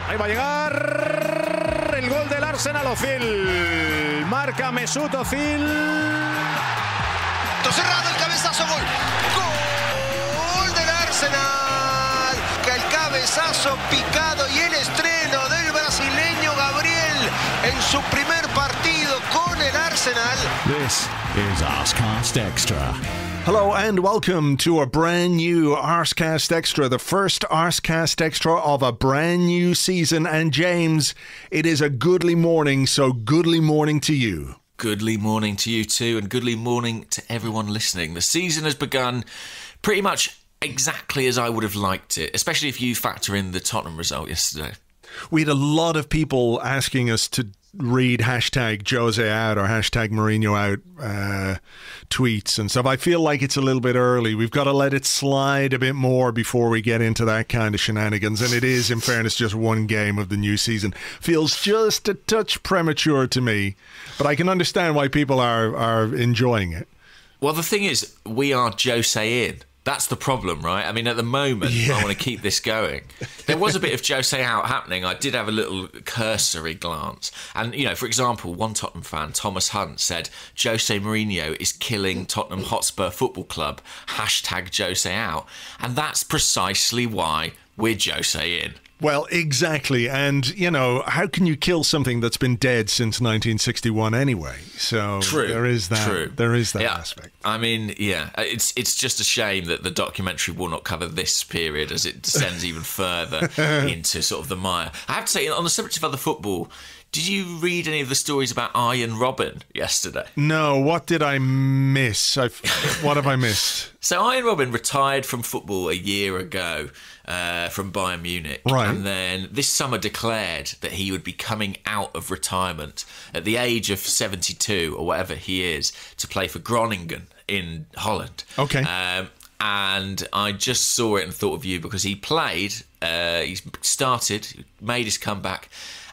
Ahí va a llegar el gol del Arsenal. Ozil. Marca Mesut Ozil. Cerrado el cabezazo, gol. Gol del Arsenal. Que el cabezazo picado y el estreno del brasileño Gabriel en su primer partido con el Arsenal. This is Arsecast Extra. Hello and welcome to a brand new Arsecast Extra, the first Arsecast Extra of a brand new season. And James, it is a goodly morning, so goodly morning to you. Goodly morning to you too, and goodly morning to everyone listening. The season has begun pretty much exactly as I would have liked it, especially if you factor in the Tottenham result yesterday. We had a lot of people asking us to read hashtag Jose out or hashtag Mourinho out tweets and stuff. I feel like it's a little bit early. We've got to let it slide a bit more before we get into that kind of shenanigans. And it is, in fairness, just one game of the new season. Feels just a touch premature to me, but I can understand why people are enjoying it. Well, the thing is, we are Jose in. That's the problem, right? I mean, at the moment, I want to keep this going. There was a bit of Jose out happening. I did have a little cursory glance. And, you know, for example, one Tottenham fan, Thomas Hunt, said, Jose Mourinho is killing Tottenham Hotspur Football Club. Hashtag Jose out. And that's precisely why we're Jose in. Well, exactly. And, you know, how can you kill something that's been dead since 1961 anyway? So there is that. There is that aspect. I mean, it's just a shame that the documentary will not cover this period as it descends even further into sort of the mire. I have to say, on the subject of other football, did you read any of the stories about Arjen Robben yesterday? No, what did I miss? What have I missed? So Arjen Robben retired from football a year ago from Bayern Munich. Right. And then this summer declared that he would be coming out of retirement at the age of 72 or whatever he is to play for Groningen in Holland. Okay. And I just saw it and thought of you because he played, he started, made his comeback,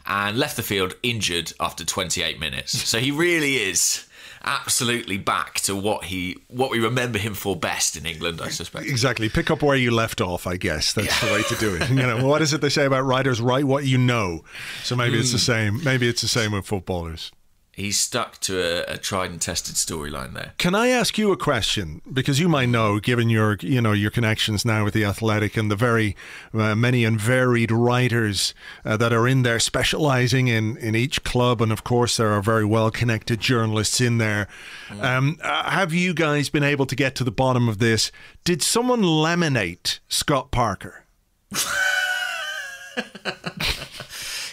and left the field injured after 28 minutes. So he really is absolutely back to what we remember him for best in England, I suspect. Exactly. Pick up where you left off, I guess. That's the way to do it. You know, what is it they say about writers? Write what you know. So maybe it's the same. Maybe it's the same with footballers. He's stuck to a tried and tested storyline there. Can I ask you a question? Because you might know, given your connections now with the Athletic and the very many and varied writers that are in there, specialising in each club, and of course there are very well connected journalists in there. Have you guys been able to get to the bottom of this? Did someone laminate Scott Parker?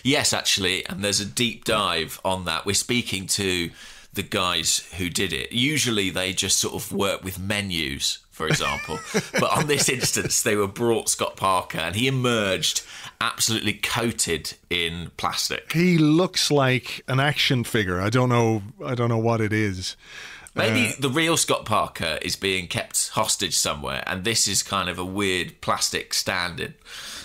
Yes, actually, and there's a deep dive on that. We're speaking to the guys who did it. Usually they just sort of work with menus, for example. But on this instance, they were brought Scott Parker and he emerged absolutely coated in plastic. He looks like an action figure. I don't know what it is. Maybe the real Scott Parker is being kept hostage somewhere and this is kind of a weird plastic stand-in.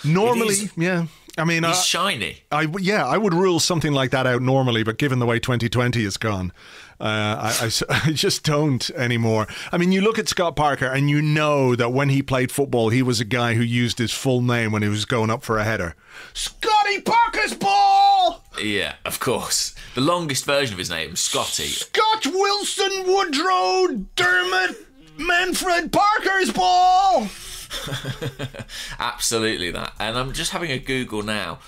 Normally, yeah. I mean, he's shiny. I would rule something like that out normally, but given the way 2020 has gone, I just don't anymore. I mean, you look at Scott Parker and you know that when he played football, he was a guy who used his full name when he was going up for a header. Scotty Parker's ball! Yeah, of course. The longest version of his name, Scotty. Scott Wilson Woodrow Dermot Manfred Parker's ball! Absolutely that. And I'm just having a Google now.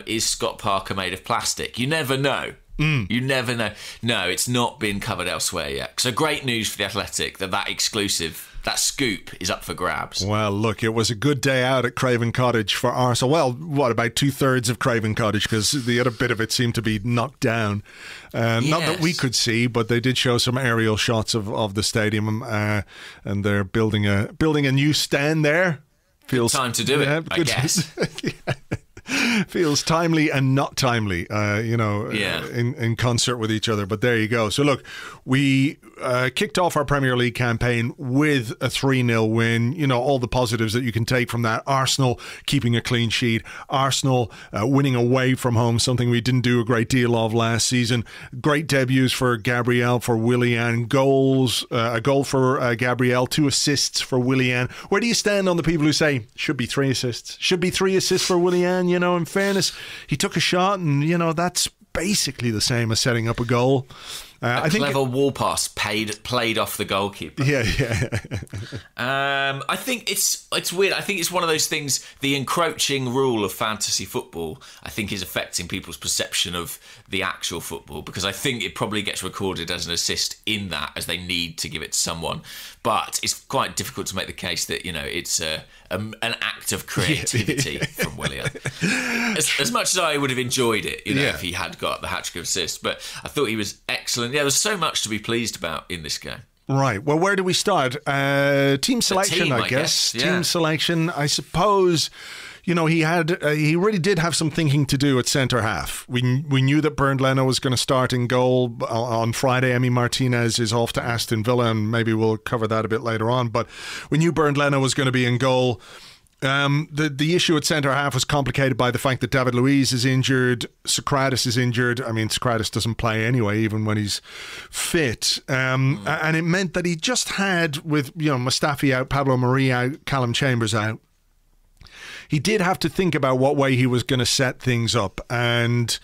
Is Scott Parker made of plastic? You never know. You never know. No, it's not been covered elsewhere yet. So great news for the Athletic that exclusive, that scoop is up for grabs. Well, look, it was a good day out at Craven Cottage for Arsenal. Well, what, about 2/3 of Craven Cottage, because the other bit of it seemed to be knocked down. Yes. Not that we could see, but they did show some aerial shots of the stadium, and they're building a new stand there. Feels time to do it, I guess. Feels timely and not timely, in concert with each other. But there you go. So look, we kicked off our Premier League campaign with a 3-0 win. You know, all the positives that you can take from that. Arsenal keeping a clean sheet. Arsenal winning away from home, something we didn't do a great deal of last season. Great debuts for Gabriel, for Willian. Goals, a goal for Gabriel, 2 assists for Willian. Where do you stand on the people who say, should be 3 assists? Should be 3 assists for Willian? You know, in fairness, he took a shot and, you know, that's basically the same as setting up a goal. I think clever wall pass played off the goalkeeper. Yeah. I think it's weird. I think it's one of those things. The encroaching rule of fantasy football, I think, is affecting people's perception of the actual football, because I think it probably gets recorded as an assist in that, as they need to give it to someone. But it's quite difficult to make the case that, you know, it's an act of creativity from Willian. As much as I would have enjoyed it, you know, if he had got the hat-trick of assists, but I thought he was excellent. Yeah, there's so much to be pleased about in this game. Right. Well, where do we start? Team selection, I guess. Yeah. Team selection. I suppose, you know, he really did have some thinking to do at centre half. We knew that Bernd Leno was going to start in goal on Friday. Emi Martinez is off to Aston Villa, and maybe we'll cover that a bit later on. But we knew Bernd Leno was going to be in goal. The issue at centre half was complicated by the fact that David Luiz is injured, Socrates is injured. I mean, Socrates doesn't play anyway, even when he's fit. And it meant that he just had, with, you know, Mustafi out, Pablo Mari out, Callum Chambers out, he did have to think about what way he was going to set things up. And,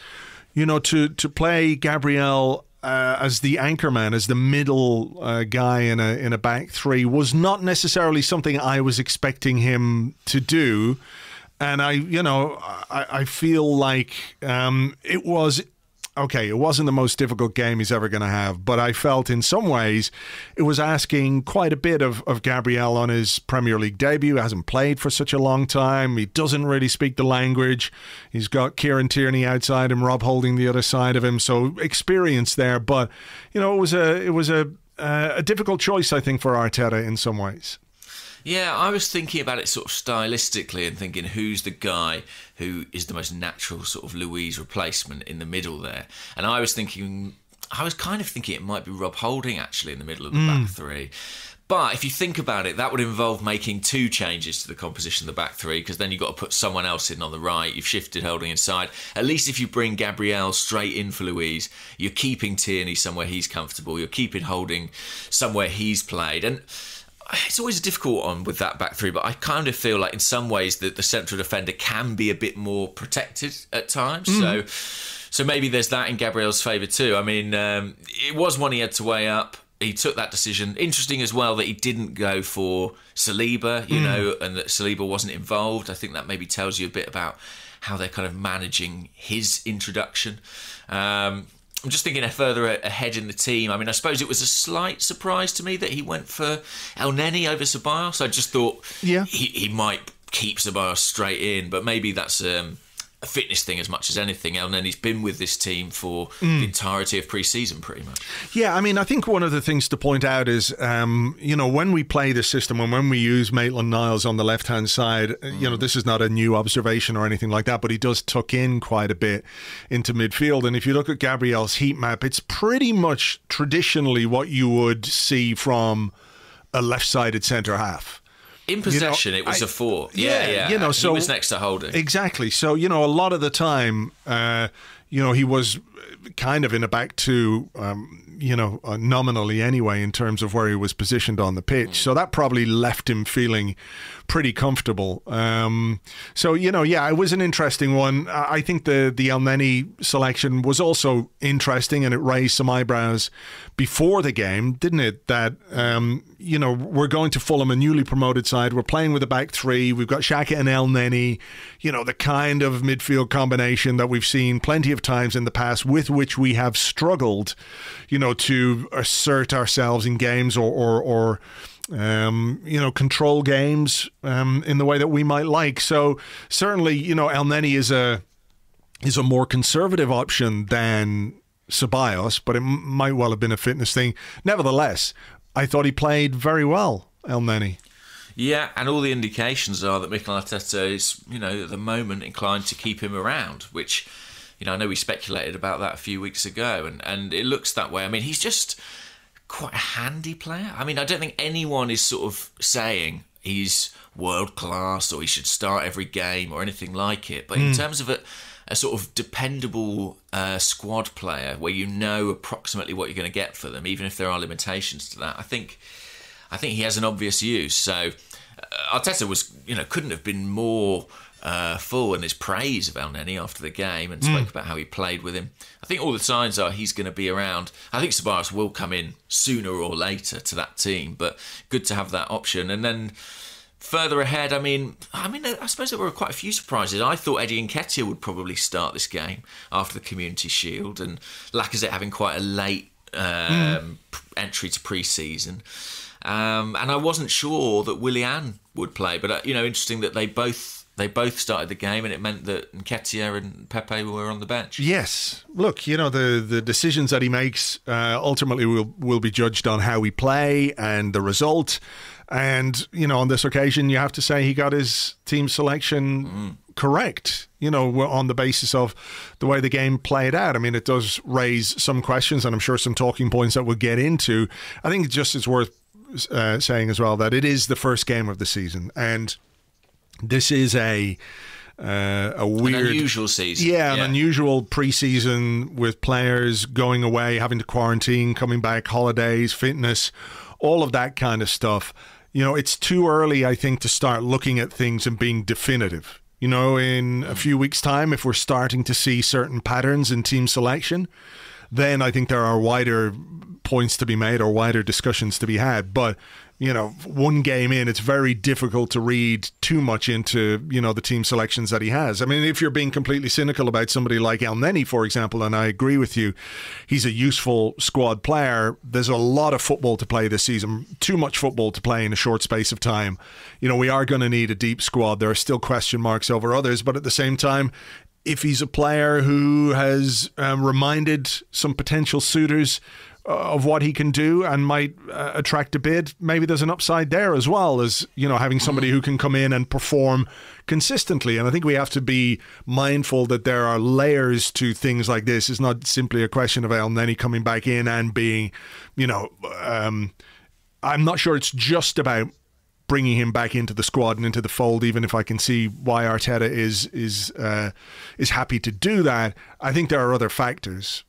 you know, to play Gabriel as the anchorman, as the middle guy in a back three, was not necessarily something I was expecting him to do. And I feel like it was okay. It wasn't the most difficult game he's ever going to have, but I felt in some ways it was asking quite a bit of Gabriel on his Premier League debut. He hasn't played for such a long time. He doesn't really speak the language. He's got Kieran Tierney outside him, Rob Holding the other side of him, so experience there. But you know, it was a difficult choice, I think, for Arteta in some ways. Yeah, I was thinking about it sort of stylistically and thinking, who's the guy who is the most natural sort of Luiz replacement in the middle there? And I was kind of thinking it might be Rob Holding actually in the middle of the back three. But if you think about it, that would involve making 2 changes to the composition of the back three, because then you've got to put someone else in on the right. You've shifted Holding inside. At least if you bring Gabriel straight in for Luiz, you're keeping Tierney somewhere he's comfortable. You're keeping Holding somewhere he's played. And it's always a difficult one with that back three, but I kind of feel like in some ways that the central defender can be a bit more protected at times. So maybe there's that in Gabriel's favour too. I mean, it was one he had to weigh up. He took that decision. Interesting as well that he didn't go for Saliba, you know, and that Saliba wasn't involved. I think that maybe tells you a bit about how they're kind of managing his introduction. I'm just thinking further ahead in the team. I mean, I suppose it was a slight surprise to me that he went for Elneny over Ceballos. I just thought he might keep Ceballos straight in, but maybe that's a fitness thing as much as anything. Elneny's been with this team for the entirety of pre-season, pretty much. Yeah, I mean, I think one of the things to point out is, you know, when we play the system and when we use Maitland-Niles on the left-hand side, you know, this is not a new observation or anything like that, but he does tuck in quite a bit into midfield. And if you look at Gabriel's heat map, it's pretty much traditionally what you would see from a left-sided centre-half. In possession, it was a 4. Yeah. You know, so he was next to Holding. Exactly. So, you know, a lot of the time, you know, he was kind of in a back 2, you know, nominally anyway, in terms of where he was positioned on the pitch. So that probably left him feeling pretty comfortable. So, you know, yeah, it was an interesting one. I think the Elneny selection was also interesting, and it raised some eyebrows before the game, didn't it? That, you know, we're going to Fulham, a newly promoted side. We're playing with a back 3. We've got Xhaka and Elneny, you know, the kind of midfield combination that we've seen plenty of times in the past, with which we have struggled, you know, to assert ourselves in games or you know, control games in the way that we might like. So certainly, you know, Elneny is a more conservative option than Ceballos, but it might well have been a fitness thing. Nevertheless, I thought he played very well, Elneny. Yeah, and all the indications are that Mikel Arteta is, you know, at the moment inclined to keep him around, which, you know, I know we speculated about that a few weeks ago, and it looks that way. I mean, he's just quite a handy player. I mean, I don't think anyone is sort of saying he's world class or he should start every game or anything like it. But in terms of a sort of dependable squad player where you know approximately what you're going to get for them, even if there are limitations to that, I think he has an obvious use. So Arteta was, couldn't have been more full in his praise of Elneny after the game and spoke about how he played with him. I think all the signs are he's going to be around. I think Ceballos will come in sooner or later to that team, but good to have that option. And then further ahead, I suppose there were quite a few surprises. I thought Eddie Nketiah would probably start this game after the Community Shield, and Lacazette having quite a late entry to pre-season. And I wasn't sure that Willian would play, but interesting that they both started the game, and it meant that Nketiah and Pepe were on the bench. Yes. Look, the decisions that he makes ultimately will be judged on how we play and the result. And, on this occasion, you have to say he got his team selection correct, on the basis of the way the game played out. I mean, it does raise some questions, and I'm sure some talking points that we'll get into. I think just it's worth saying as well that it is the first game of the season, and this is a weird, an unusual season. Yeah, an unusual pre-season with players going away, having to quarantine, coming back, holidays, fitness, all of that kind of stuff. It's too early, I think, to start looking at things and being definitive. In a few weeks' time, if we're starting to see certain patterns in team selection, then I think there are wider points to be made or wider discussions to be had. But, one game in, it's very difficult to read too much into, the team selections that he has. I mean, if you're being completely cynical about somebody like Elneny, for example, and I agree with you, he's a useful squad player. There's a lot of football to play this season, too much football to play in a short space of time. We are going to need a deep squad. There are still question marks over others, but at the same time, if he's a player who has reminded some potential suitors of what he can do and might attract a bid, maybe there's an upside there as well as, having somebody who can come in and perform consistently. And I think we have to be mindful that there are layers to things like this. It's not simply a question of Elneny coming back in and being, I'm not sure it's just about bringing him back into the squad and into the fold, even if I can see why Arteta is happy to do that. I think there are other factors.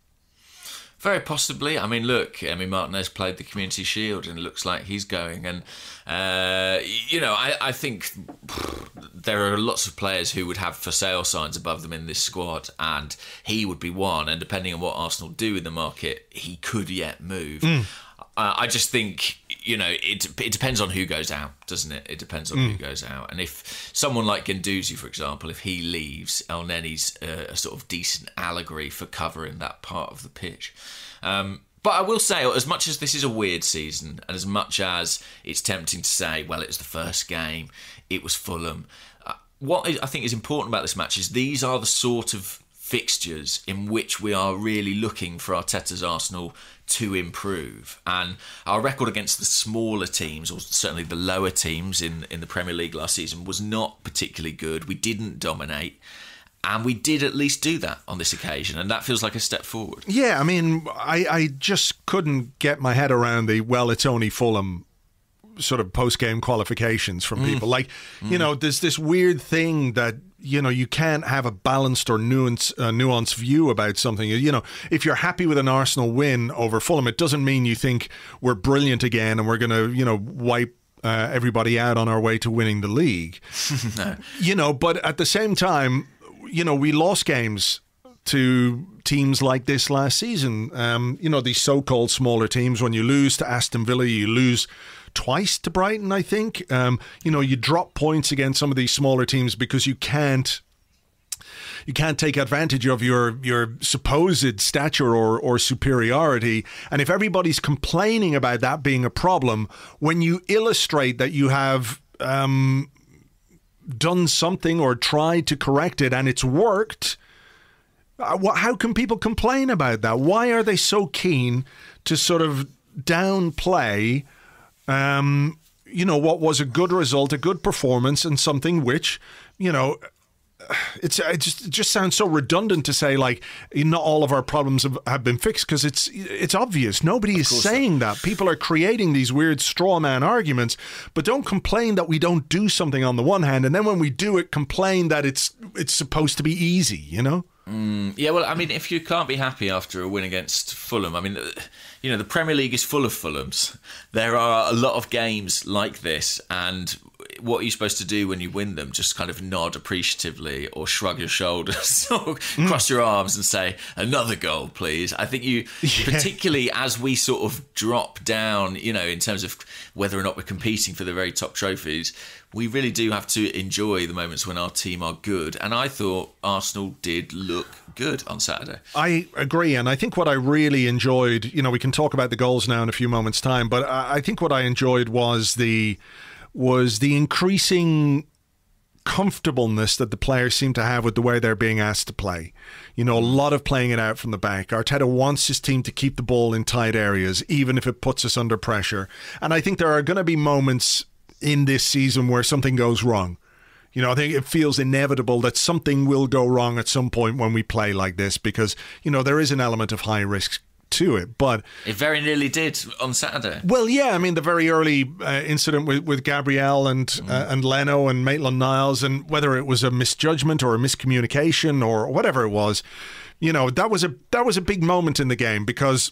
Very possibly. I mean, look, Emi Martinez played the Community Shield and it looks like he's going. And, I think there are lots of players who would have for sale signs above them in this squad, and he would be one. And depending on what Arsenal do in the market, he could yet move. I just think, it depends on who goes out, doesn't it? It depends on who goes out. And if someone like Guendouzi, for example, if he leaves, Elneny's a sort of decent allegory for covering that part of the pitch. But I will say, as much as this is a weird season, and as much as it's tempting to say, well, it was the first game, it was Fulham, what I think is important about this match is these are the sort of fixtures in which we are really looking for Arteta's Arsenal to improve. And our record against the smaller teams, or certainly the lower teams in the Premier League last season, was not particularly good. We didn't dominate. And we did at least do that on this occasion, and that feels like a step forward. Yeah, I mean, I just couldn't get my head around it's only Fulham sort of post-game qualifications from people. Like, there's this weird thing that, you can't have a balanced or nuanced view about something. If you're happy with an Arsenal win over Fulham, it doesn't mean you think we're brilliant again and we're going to, wipe everybody out on our way to winning the league. No. But at the same time, we lost games to teams like this last season. These so-called smaller teams, when you lose to Aston Villa, you lose twice to Brighton, I think. You drop points against some of these smaller teams because you can't take advantage of your supposed stature or superiority. And if everybody's complaining about that being a problem, when you illustrate that you have done something or tried to correct it and it's worked, how can people complain about that? Why are they so keen to sort of downplay what was a good result, a good performance, and something which, it just sounds so redundant to say, like, not all of our problems have been fixed, because it's obvious. Nobody is saying that. People are creating these weird straw man arguments, but don't complain that we don't do something on the one hand, and then when we do it, complain that it's supposed to be easy, you know? Yeah, well, I mean, if you can't be happy after a win against Fulham, I mean, you know, the Premier League is full of Fulhams. There are a lot of games like this, and what are you supposed to do when you win them? Just kind of nod appreciatively or shrug your shoulders or cross your arms and say, another goal, please. I think you, particularly as we sort of drop down, you know, in terms of whether or not we're competing for the very top trophies, we really do have to enjoy the moments when our team are good. And I thought Arsenal did look good on Saturday. I agree. And I think what I really enjoyed, you know, we can talk about the goals now in a few moments' time, but I think what I enjoyed was the increasing comfortableness that the players seem to have with the way they're being asked to play. You know, a lot of playing it out from the back. Arteta wants his team to keep the ball in tight areas, even if it puts us under pressure. And I think there are going to be moments in this season where something goes wrong. You know, I think it feels inevitable that something will go wrong at some point when we play like this, because, you know, there is an element of high risk to it, but it very nearly did on Saturday. Well, yeah, I mean, the very early incident with Gabriel and Leno and Maitland-Niles, and whether it was a misjudgment or a miscommunication or whatever it was, you know, that was a big moment in the game, because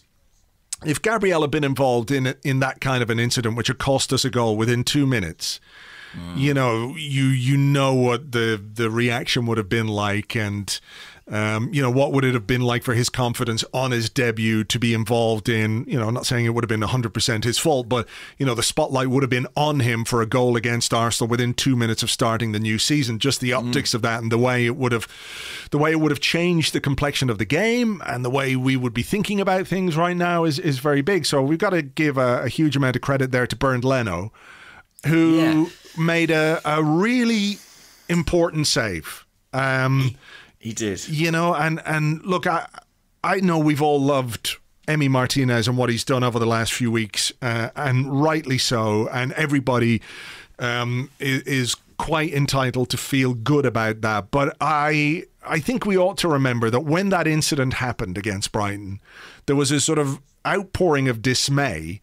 if Gabriel had been involved in that kind of an incident, which had cost us a goal within 2 minutes, you know, you know what the reaction would have been like, and you know, what would it have been like for his confidence on his debut to be involved in, you know, I'm not saying it would have been 100% his fault, but, you know, the spotlight would have been on him for a goal against Arsenal within 2 minutes of starting the new season. Just the optics of that and the way it would have changed the complexion of the game and the way we would be thinking about things right now is very big. So we've got to give a huge amount of credit there to Bernd Leno, who made a really important save. He did. You know, and look, I know we've all loved Emi Martinez and what he's done over the last few weeks, and rightly so, and everybody is quite entitled to feel good about that. But I think we ought to remember that when that incident happened against Brighton, there was a sort of outpouring of dismay,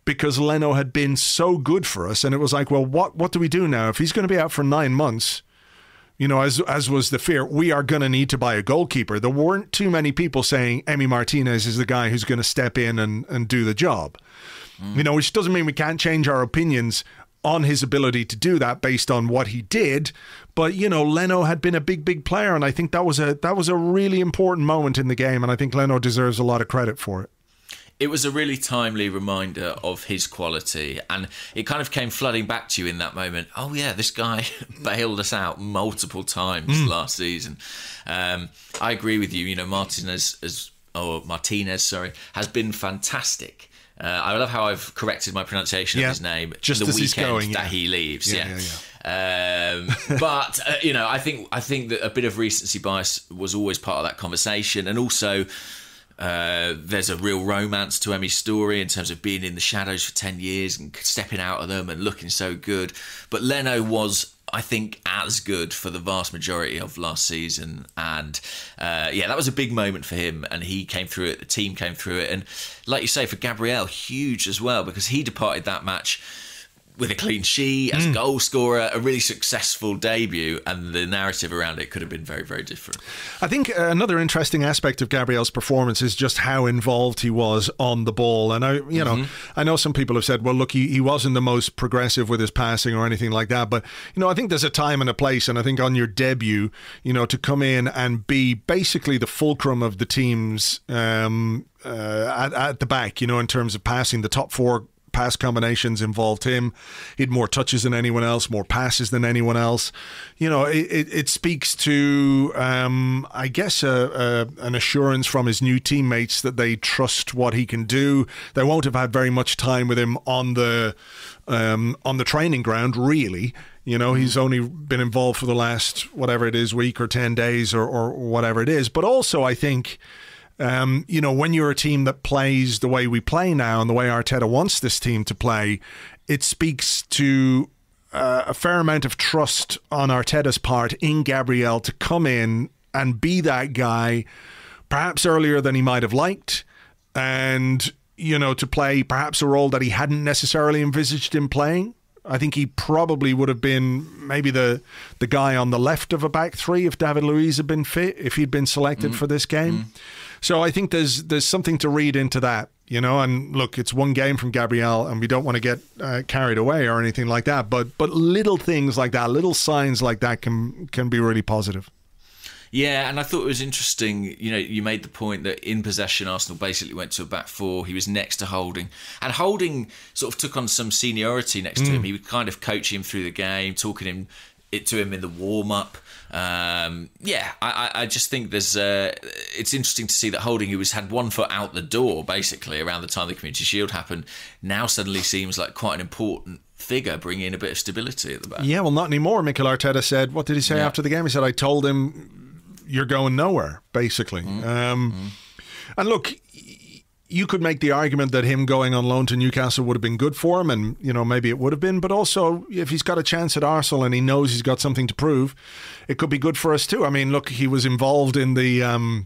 because Leno had been so good for us, and it was like, well, what do we do now? If he's going to be out for 9 months, you know, as was the fear, we are going to need to buy a goalkeeper. There weren't too many people saying Emi Martinez is the guy who's going to step in and do the job. You know, which doesn't mean we can't change our opinions on his ability to do that based on what he did. But, you know, Leno had been a big player, and I think that was a really important moment in the game, and I think Leno deserves a lot of credit for it. It was a really timely reminder of his quality, and it kind of came flooding back to you in that moment. Oh yeah, this guy bailed us out multiple times last season. I agree with you. You know, Martinez has been fantastic. I love how I've corrected my pronunciation of his name just the as weekend that he leaves. But you know, I think that a bit of recency bias was always part of that conversation, and also. There's a real romance to Emi's story in terms of being in the shadows for 10 years and stepping out of them and looking so good. But Leno was, I think, as good for the vast majority of last season. And that was a big moment for him. And he came through it. The team came through it. And like you say, for Gabriel, huge as well, because he departed that match with a clean sheet, as goal scorer, a really successful debut, and the narrative around it could have been very, very different. I think another interesting aspect of Gabriel's performance is just how involved he was on the ball. And I know some people have said, well, look, he wasn't the most progressive with his passing or anything like that, but you know, I think there's a time and a place, and I think on your debut, you know, to come in and be basically the fulcrum of the team's at the back, you know, in terms of passing, the top four pass combinations involved him. He had more touches than anyone else, more passes than anyone else. You know, it speaks to, I guess, an assurance from his new teammates that they trust what he can do. They won't have had very much time with him on the training ground, really. You know, he's only been involved for the last, whatever it is, week or 10 days or whatever it is. But also, I think, you know, when you're a team that plays the way we play now and the way Arteta wants this team to play, it speaks to a fair amount of trust on Arteta's part in Gabriel to come in and be that guy, perhaps earlier than he might have liked, and, you know, to play perhaps a role that he hadn't necessarily envisaged him playing. I think he probably would have been maybe the guy on the left of a back three if David Luiz had been fit, if he'd been selected for this game. So I think there's something to read into that, you know. And look, it's one game from Gabriel, and we don't want to get carried away or anything like that. But little things like that, little signs like that can be really positive. Yeah, and I thought it was interesting, you know, you made the point that in possession Arsenal basically went to a back four. He was next to Holding, and Holding sort of took on some seniority next to him. He would kind of coach him through the game, talking to him in the warm-up. I just think it's interesting to see that Holding, who had one foot out the door basically around the time the Community Shield happened, now suddenly seems like quite an important figure, bringing in a bit of stability at the back. Yeah, well, not anymore. Mikel Arteta said, what did he say after the game? He said, I told him, you're going nowhere, basically. And look, you could make the argument that him going on loan to Newcastle would have been good for him, and, you know, maybe it would have been, but also if he's got a chance at Arsenal and he knows he's got something to prove, it could be good for us too. I mean, look, he was involved in the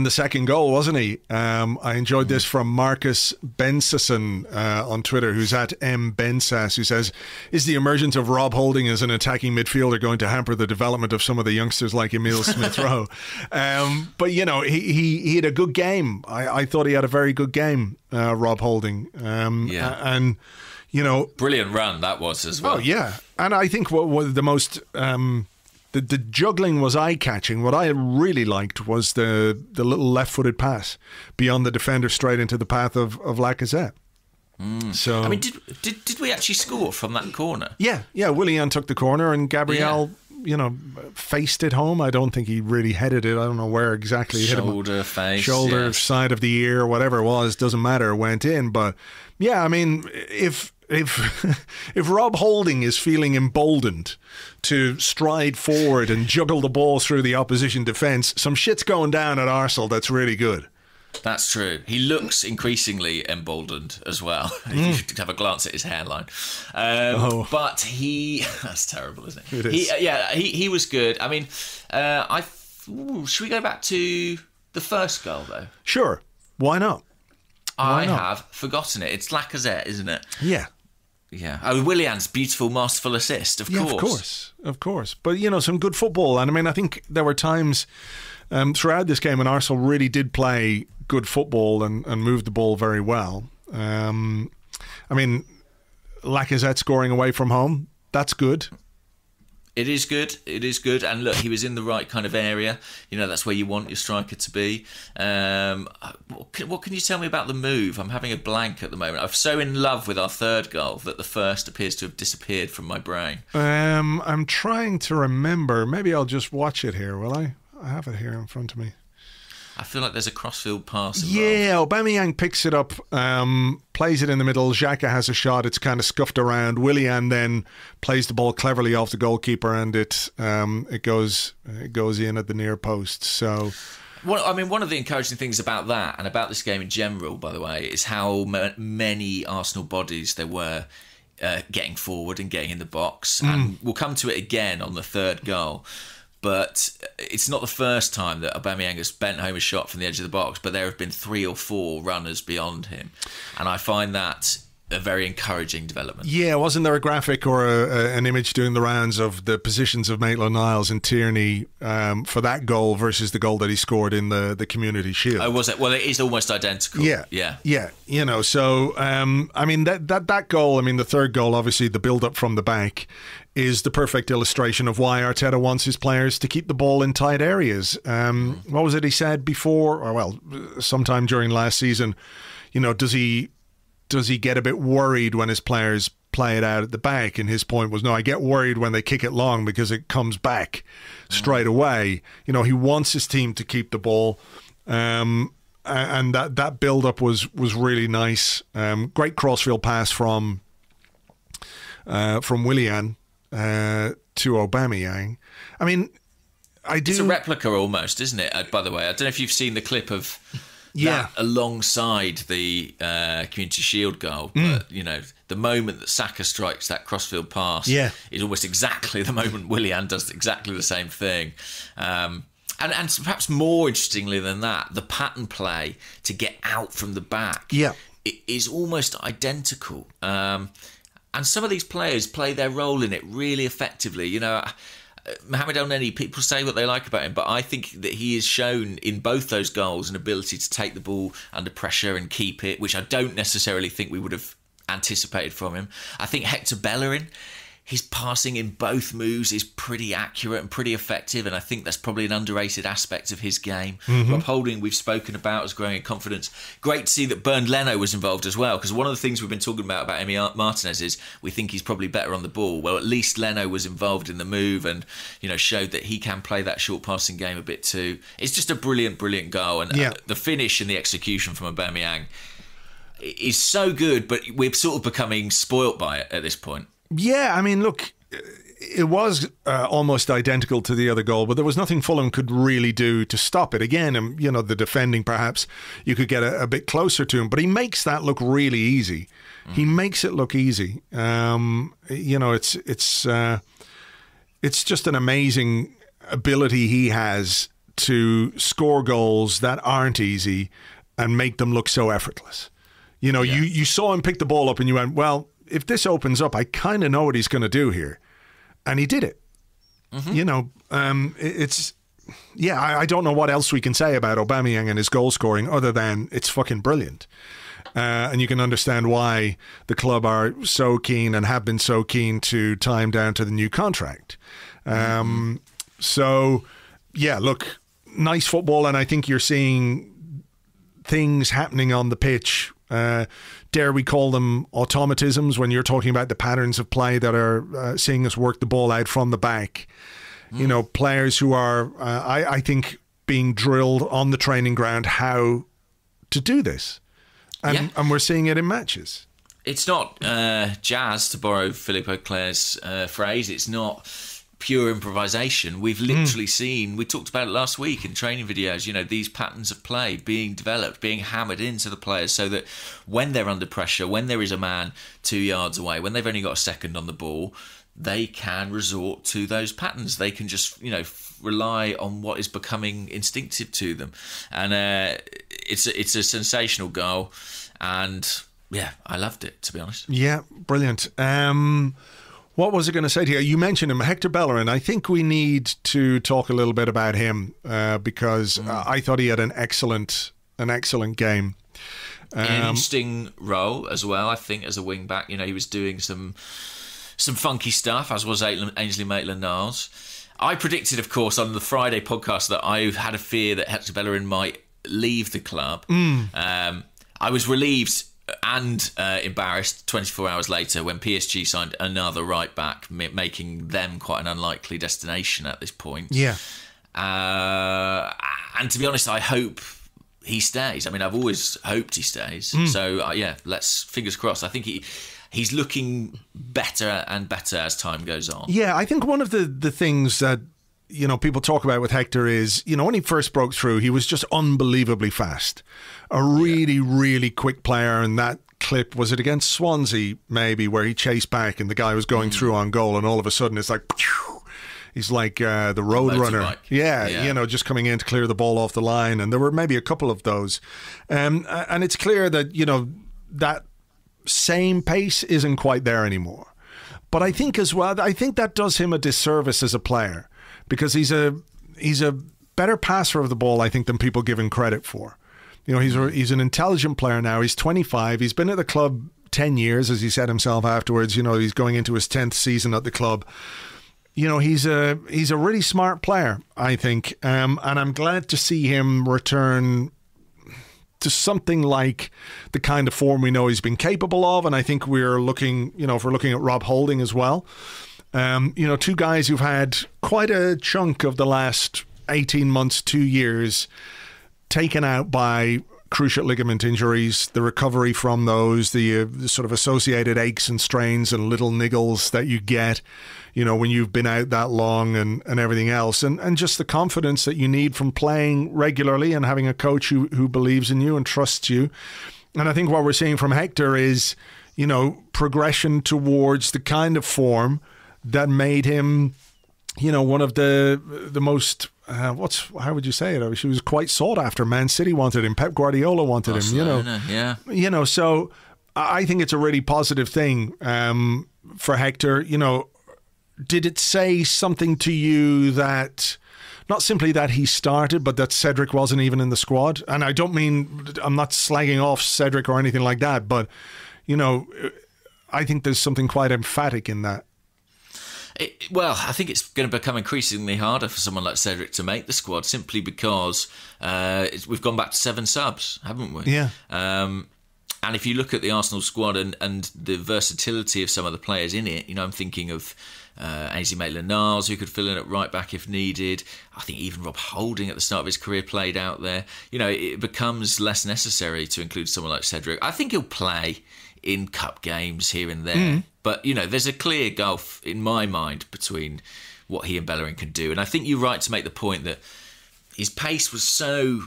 second goal, wasn't he? I enjoyed this from Marcus Bensasson on Twitter, who's at mbensas, who says, is the emergence of Rob Holding as an attacking midfielder going to hamper the development of some of the youngsters like Emile Smith-Rowe? But, you know, he had a good game. I thought he had a very good game, Rob Holding. And, you know... Brilliant run that was as well. Oh, yeah. And I think what the most... The juggling was eye-catching. What I really liked was the little left-footed pass beyond the defender straight into the path of Lacazette. So, I mean, did we actually score from that corner? Yeah. Willian took the corner and Gabriel, you know, faced it home. I don't think he really headed it. I don't know where exactly he hit him. Shoulder, face, shoulder, side of the ear, whatever it was, doesn't matter. Went in, but yeah, I mean, if Rob Holding is feeling emboldened to stride forward and juggle the ball through the opposition defence, some shit's going down at Arsenal that's really good. That's true. He looks increasingly emboldened as well. You should have a glance at his hairline. But that's terrible, isn't it? It is. He was good. I mean, should we go back to the first goal, though? Sure. Why not? I have forgotten it. It's Lacazette, isn't it? Yeah. Yeah. Oh, Willian's beautiful, masterful assist, of course. Of course. But, you know, some good football. And, I mean, I think there were times throughout this game when Arsenal really did play good football and moved the ball very well. I mean, Lacazette scoring away from home, that's good. It is good. And look, he was in the right kind of area. You know, that's where you want your striker to be. What can you tell me about the move? I'm having a blank at the moment. I'm so in love with our third goal that the first appears to have disappeared from my brain. I'm trying to remember. Maybe I'll just watch it here, will I? I have it here in front of me. I feel like there's a crossfield pass involved. Yeah, Aubameyang picks it up, plays it in the middle. Xhaka has a shot. It's kind of scuffed around. Willian then plays the ball cleverly off the goalkeeper, and it goes in at the near post. So, one of the encouraging things about that and about this game in general, by the way, is how many Arsenal bodies there were getting forward and getting in the box. And we'll come to it again on the third goal. But it's not the first time that Aubameyang has bent home a shot from the edge of the box, but there have been 3 or 4 runners beyond him. And I find that a very encouraging development. Yeah, wasn't there a graphic or an image doing the rounds of the positions of Maitland-Niles and Tierney for that goal versus the goal that he scored in the Community Shield? Oh, was it? Well, it is almost identical. Yeah. You know, so, I mean, that goal, I mean, the third goal, obviously, the build-up from the back is the perfect illustration of why Arteta wants his players to keep the ball in tight areas. What was it he said before? Or, well, sometime during last season, you know, does he get a bit worried when his players play it out at the back? And his point was, no, I get worried when they kick it long because it comes back straight away. You know, he wants his team to keep the ball. And that build-up was really nice. Great crossfield pass from Willian to Aubameyang. I mean, It's a replica almost, isn't it? By the way, I don't know if you've seen the clip of that alongside the Community Shield goal. But, the moment that Saka strikes that crossfield pass is almost exactly the moment Willian does exactly the same thing. And perhaps more interestingly than that, the pattern play to get out from the back is almost identical. And some of these players play their role in it really effectively. Mohamed Elneny, people say what they like about him, but I think that he has shown in both those goals an ability to take the ball under pressure and keep it, which I don't necessarily think we would have anticipated from him. I think Hector Bellerin, his passing in both moves is pretty accurate and pretty effective, and I think that's probably an underrated aspect of his game. Rob Holding, we've spoken about, as growing in confidence. Great to see that Bernd Leno was involved as well, because one of the things we've been talking about Emi Martinez is we think he's probably better on the ball. Well, at least Leno was involved in the move and showed that he can play that short passing game a bit too. It's just a brilliant goal, and the finish and the execution from Aubameyang is so good, but we're sort of becoming spoilt by it at this point. Yeah, I mean, look, it was almost identical to the other goal, but there was nothing Fulham could really do to stop it. Again, the defending, perhaps you could get a bit closer to him, but he makes that look really easy. He makes it look easy. It's just an amazing ability he has to score goals that aren't easy and make them look so effortless. You saw him pick the ball up and you went, well, if this opens up, I kind of know what he's going to do here. And he did it. I don't know what else we can say about Aubameyang and his goal scoring other than it's fucking brilliant. And you can understand why the club are so keen and have been so keen to tie him down to the new contract. So, look, nice football. And I think you're seeing things happening on the pitch. Dare we call them automatisms when you're talking about the patterns of play that are seeing us work the ball out from the back. Players who are, I think, being drilled on the training ground how to do this. And we're seeing it in matches. It's not jazz, to borrow Philippe Auclair's phrase. It's not pure improvisation. We've literally seen, we talked about it last week in training videos, these patterns of play being developed, being hammered into the players so that when they're under pressure, when there is a man 2 yards away, when they've only got a second on the ball, they can resort to those patterns. They can just, rely on what is becoming instinctive to them. And it's a sensational goal. And I loved it, to be honest. Yeah, brilliant. What was I going to say to you? You mentioned him, Hector Bellerin. I think we need to talk a little bit about him because I thought he had an excellent game. An interesting role as well, I think, as a wing back. He was doing some funky stuff, as was Ainsley Maitland-Niles. I predicted, of course, on the Friday podcast that I had a fear that Hector Bellerin might leave the club. I was relieved and embarrassed 24 hours later when PSG signed another right back, making them quite an unlikely destination at this point. And to be honest, I hope he stays. I mean, I've always hoped he stays. So let's fingers crossed. I think he's looking better and better as time goes on. I think one of the things that people talk about with Hector is, when he first broke through, he was just unbelievably fast. A really, really quick player. And that clip, was it against Swansea, maybe, where he chased back and the guy was going through on goal and all of a sudden it's like, he's like the road runner. Just coming in to clear the ball off the line. And there were maybe a couple of those. And it's clear that, that same pace isn't quite there anymore. But I think as well, that does him a disservice as a player. Because he's a better passer of the ball, I think, than people give him credit for. He's an intelligent player now. He's 25. He's been at the club 10 years, as he said himself afterwards. He's going into his 10th season at the club. He's a really smart player, I think. And I'm glad to see him return to something like the kind of form we know he's been capable of. And I think we're looking, if we're looking at Rob Holding as well. Two guys who've had quite a chunk of the last 18 months, 2 years taken out by cruciate ligament injuries, the recovery from those, the sort of associated aches and strains and little niggles that you get, when you've been out that long and everything else. And just the confidence that you need from playing regularly and having a coach who believes in you and trusts you. And I think what we're seeing from Hector is, progression towards the kind of form that made him, one of the most... how would you say it? She was quite sought after. Man City wanted him. Pep Guardiola wanted him. Yeah. So I think it's a really positive thing for Hector. Did it say something to you that not simply that he started, but that Cedric wasn't even in the squad? And I don't mean, I'm not slagging off Cedric or anything like that, but I think there's something quite emphatic in that. Well, I think it's going to become increasingly harder for someone like Cedric to make the squad simply because we've gone back to 7 subs, haven't we? Yeah. And if you look at the Arsenal squad and the versatility of some of the players in it, I'm thinking of Ainsley Maitland-Niles, who could fill in at right back if needed. I think even Rob Holding at the start of his career played out there. It becomes less necessary to include someone like Cedric. I think he'll play in cup games here and there. But, there's a clear gulf in my mind between what he and Bellerin can do. And I think you're right to make the point that his pace was so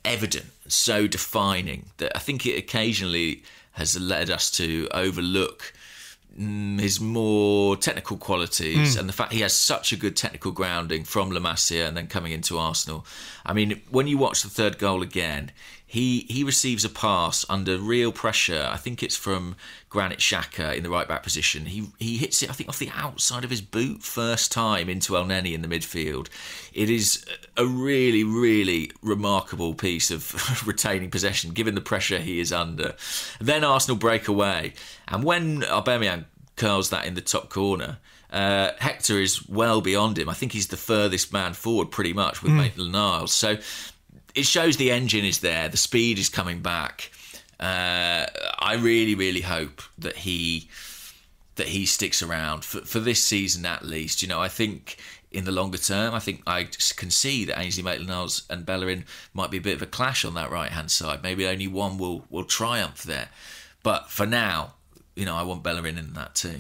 evident, so defining, that I think it occasionally has led us to overlook his more technical qualities and the fact he has such a good technical grounding from La Masia and then coming into Arsenal. I mean, when you watch the third goal again, he receives a pass under real pressure. I think it's from Granit Xhaka in the right back position. He hits it, I think, off the outside of his boot first time into Elneny in the midfield. It is a really, really remarkable piece of retaining possession, given the pressure he is under. Then Arsenal break away. And when Aubameyang curls that in the top corner, Hector is well beyond him. I think he's the furthest man forward pretty much with Maitland-Niles. So it shows the engine is there, the speed is coming back. I really, really hope that he sticks around for this season at least. I think in the longer term, I think I can see that Ainsley Maitland-Niles and Bellerin might be a bit of a clash on that right-hand side. Maybe only one will triumph there. But for now, I want Bellerin in that too.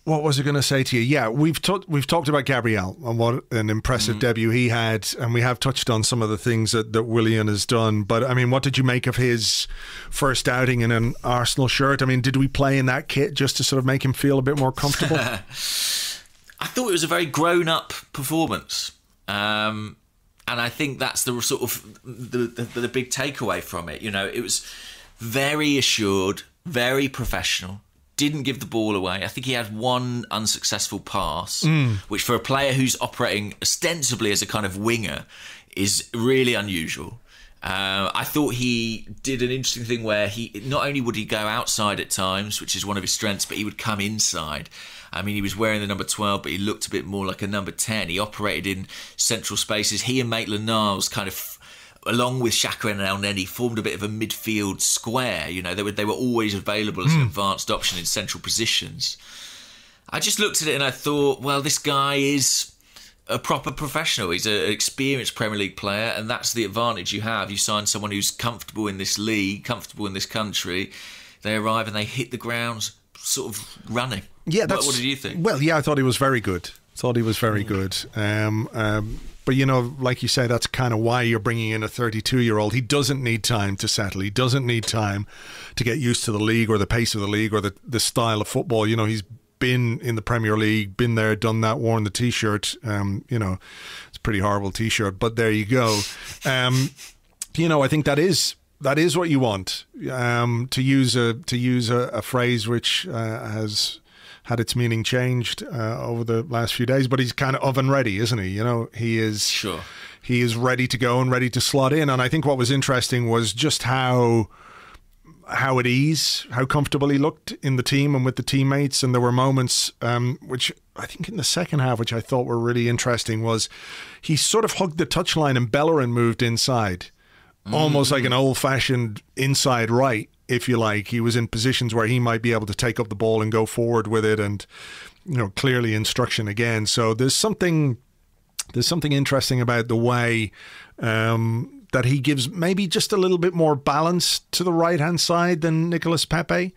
What was I going to say to you? Yeah, we've talked about Gabriel and what an impressive debut he had, and we have touched on some of the things that Willian has done. But I mean, what did you make of his first outing in an Arsenal shirt? I mean, did we play in that kit just to sort of make him feel a bit more comfortable? I thought it was a very grown-up performance, and I think that's the sort of the big takeaway from it. It was very assured, very professional. Didn't give the ball away. I think he had one unsuccessful pass, which for a player who's operating ostensibly as a kind of winger is really unusual. I thought he did an interesting thing where he not only would he go outside at times, which is one of his strengths, but he would come inside. I mean, he was wearing the number 12, but he looked a bit more like a number 10. He operated in central spaces. He and Maitland-Niles kind of, along with Xhaka and Elneny, formed a bit of a midfield square. They were always available as an advanced option in central positions. I just looked at it and I thought, well, this guy is a proper professional. He's an experienced Premier League player, and that's the advantage you have. You sign someone who's comfortable in this league, comfortable in this country. They arrive and they hit the ground sort of running. Yeah, what did you think? Well, yeah, I thought he was very good. But, like you say, that's kind of why you're bringing in a 32-year-old. He doesn't need time to settle. He doesn't need time to get used to the league or the pace of the league or the style of football. He's been in the Premier League, been there, done that, worn the T-shirt. It's a pretty horrible T-shirt, but there you go. I think that is what you want. To use a phrase which has had its meaning changed over the last few days, but he's kind of oven ready, isn't he? He is. Sure. He is ready to go and ready to slot in. And I think what was interesting was just how at ease, how comfortable he looked in the team and with the teammates. And there were moments, which I think in the second half, which I thought were really interesting, was he sort of hugged the touchline and Bellerin moved inside, almost like an old-fashioned inside right, if you like. He was in positions where he might be able to take up the ball and go forward with it, and clearly instruction again. So there's something interesting about the way that he gives maybe just a little bit more balance to the right-hand side than Nicolas Pepe.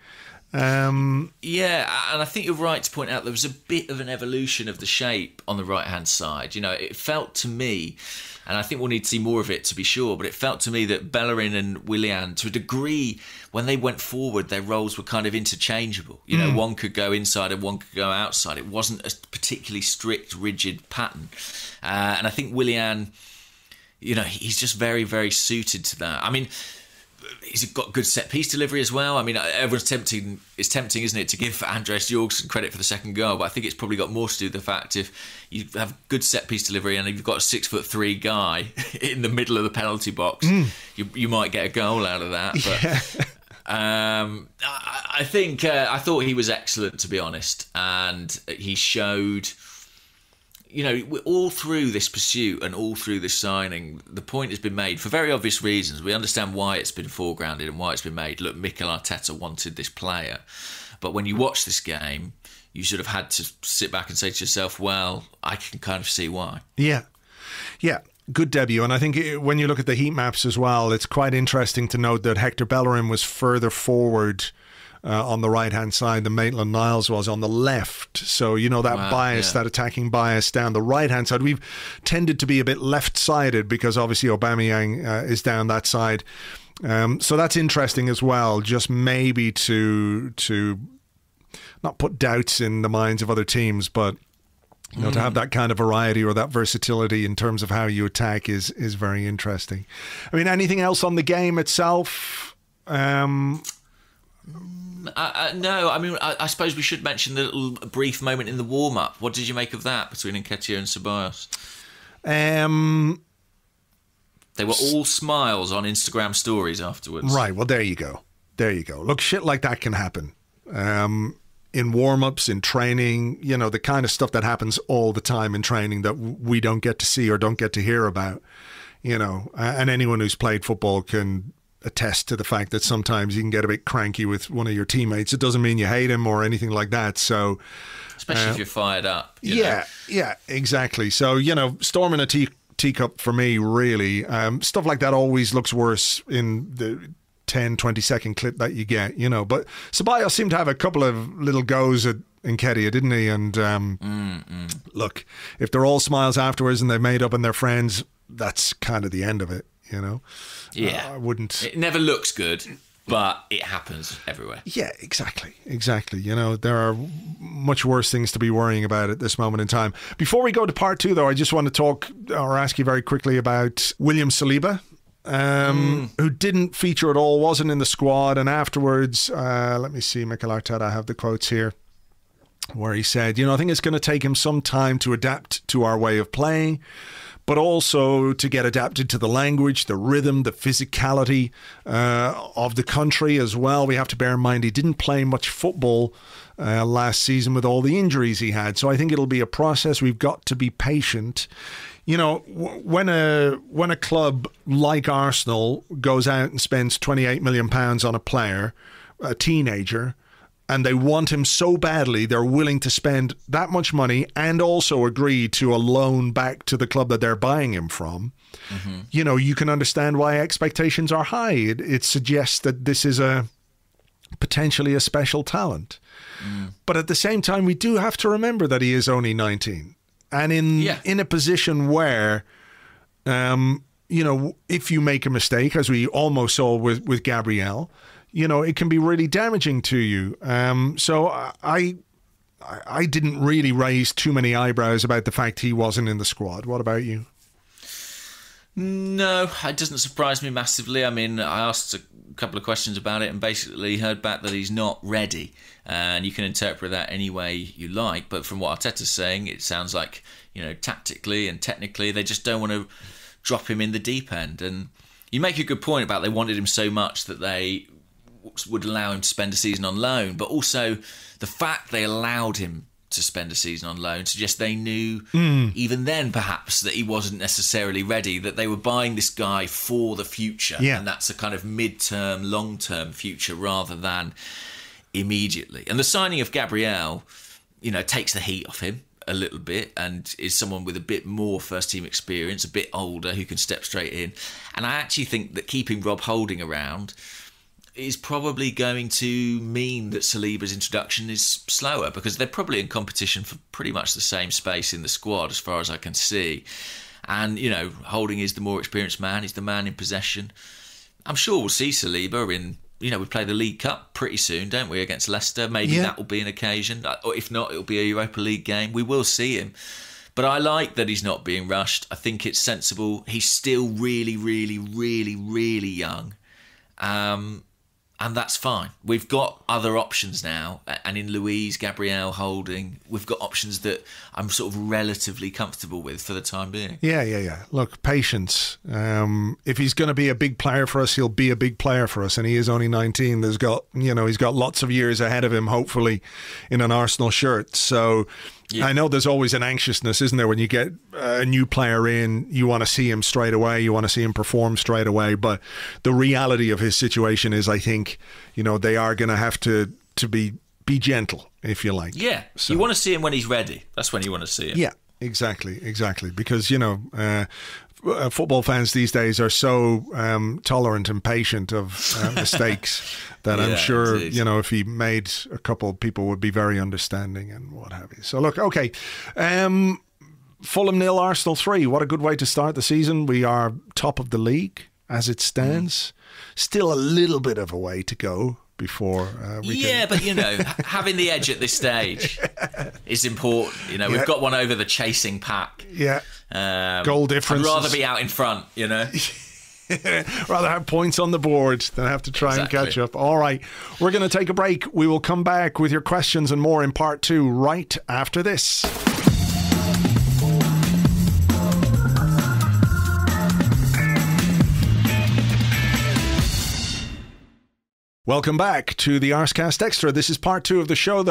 Yeah, and I think you're right to point out there was a bit of an evolution of the shape on the right-hand side. It felt to me, and I think we'll need to see more of it to be sure, but it felt to me that Bellerin and Willian, to a degree, when they went forward, their roles were kind of interchangeable. One could go inside and one could go outside. It wasn't a particularly strict, rigid pattern. And I think Willian, he's just very, very suited to that. I mean, he's got good set-piece delivery as well. I mean, it's tempting, isn't it, to give Andreas Jorgensen credit for the second goal, but I think it's probably got more to do with the fact if you have good set-piece delivery and you've got a 6'3" guy in the middle of the penalty box, you might get a goal out of that. But I thought he was excellent, to be honest, and he showed... all through this pursuit and all through this signing, the point has been made for very obvious reasons. We understand why it's been foregrounded and why it's been made. Look, Mikel Arteta wanted this player. But when you watch this game, you sort of had to sit back and say to yourself, well, I can kind of see why. Yeah. Good debut. And I think when you look at the heat maps as well, it's quite interesting to note that Hector Bellerin was further forward on the right-hand side than Maitland-Niles was on the left. So, that bias, that attacking bias down the right-hand side. We've tended to be a bit left-sided because obviously Aubameyang is down that side. So that's interesting as well, just maybe to not put doubts in the minds of other teams, but to have that kind of variety or that versatility in terms of how you attack is very interesting. I mean, anything else on the game itself? No, I mean, I suppose we should mention the little brief moment in the warm-up. What did you make of that between Nketiah and Ceballos? They were all smiles on Instagram stories afterwards. Right, well, there you go. Look, shit like that can happen. In warm-ups, in training, the kind of stuff that happens all the time in training that we don't get to see or don't get to hear about, and anyone who's played football can attest to the fact that sometimes you can get a bit cranky with one of your teammates. It doesn't mean you hate him or anything like that. So, especially if you're fired up. Yeah, exactly. So, storming a teacup for me, really. Stuff like that always looks worse in the 10, 20-second clip that you get, But Ceballos seemed to have a couple of little goes at Nketiah, didn't he? And look, if they're all smiles afterwards and they've made up and they're friends, that's kind of the end of it. Yeah, I wouldn't. It never looks good, but it happens everywhere. Yeah, exactly. There are much worse things to be worrying about at this moment in time. Before we go to part two, though, I just want to talk or ask you very quickly about William Saliba, who didn't feature at all, wasn't in the squad, and afterwards, let me see, Mikel Arteta, I have the quotes here, where he said, I think it's going to take him some time to adapt to our way of playing, but also to get adapted to the language, the rhythm, the physicality of the country as well. We have to bear in mind he didn't play much football last season with all the injuries he had. So I think it'll be a process. We've got to be patient. When a club like Arsenal goes out and spends £28 million on a player, a teenager, and they want him so badly, they're willing to spend that much money and also agree to a loan back to the club that they're buying him from. Mm-hmm. You can understand why expectations are high. It suggests that this is potentially a special talent. But at the same time, we do have to remember that he is only 19. And in a position where, if you make a mistake, as we almost saw with Gabriel, it can be really damaging to you. So I didn't really raise too many eyebrows about the fact he wasn't in the squad. What about you? No, it doesn't surprise me massively. I mean, I asked a couple of questions about it and basically heard back that he's not ready. And you can interpret that any way you like. But from what Arteta's saying, it sounds like, tactically and technically, they just don't want to drop him in the deep end. And you make a good point about they wanted him so much that they would allow him to spend a season on loan, but also the fact they allowed him to spend a season on loan suggests they knew even then perhaps that he wasn't necessarily ready, that they were buying this guy for the future, and that's a kind of mid-term, long-term future rather than immediately. And the signing of Gabriel, takes the heat off him. a little bit and is someone with a bit more first-team experience, a bit older, who can step straight in. And I actually think that keeping Rob Holding around is probably going to mean that Saliba's introduction is slower, because they're probably in competition for pretty much the same space in the squad as far as I can see. And, Holding is the more experienced man. He's the man in possession. I'm sure we'll see Saliba in, we play the League Cup pretty soon, don't we, against Leicester? Maybe that will be an occasion. Or if not, it'll be a Europa League game. We will see him. But I like that he's not being rushed. I think it's sensible. He's still really, really, really, really young. And that's fine. We've got other options now. And in Louise, Gabriel, Holding, we've got options that I'm sort of relatively comfortable with for the time being. Yeah. Look, patience. If he's going to be a big player for us, he'll be a big player for us. And he is only 19. He's got lots of years ahead of him, hopefully, in an Arsenal shirt. So I know there's always an anxiousness, isn't there? When you get a new player in, you want to see him straight away. You want to see him perform straight away. But the reality of his situation is, I think, they are going to have to be gentle, if you like. Yeah. So you want to see him when he's ready. That's when you want to see him. Yeah, exactly. Because, football fans these days are so tolerant and patient of mistakes that I'm sure, indeed, if he made a couple, people would be very understanding and what have you. So look, okay. Fulham 0, Arsenal 3. What a good way to start the season. We are top of the league as it stands. Still a little bit of a way to go before we can... but having the edge at this stage is important. We've got one over the chasing pack. Goal difference. I'd rather be out in front. Rather have points on the board than have to try and catch up. All right, we're going to take a break. We will come back with your questions and more in part 2 right after this. Welcome back to the Arsecast Extra. This is part 2 of the show I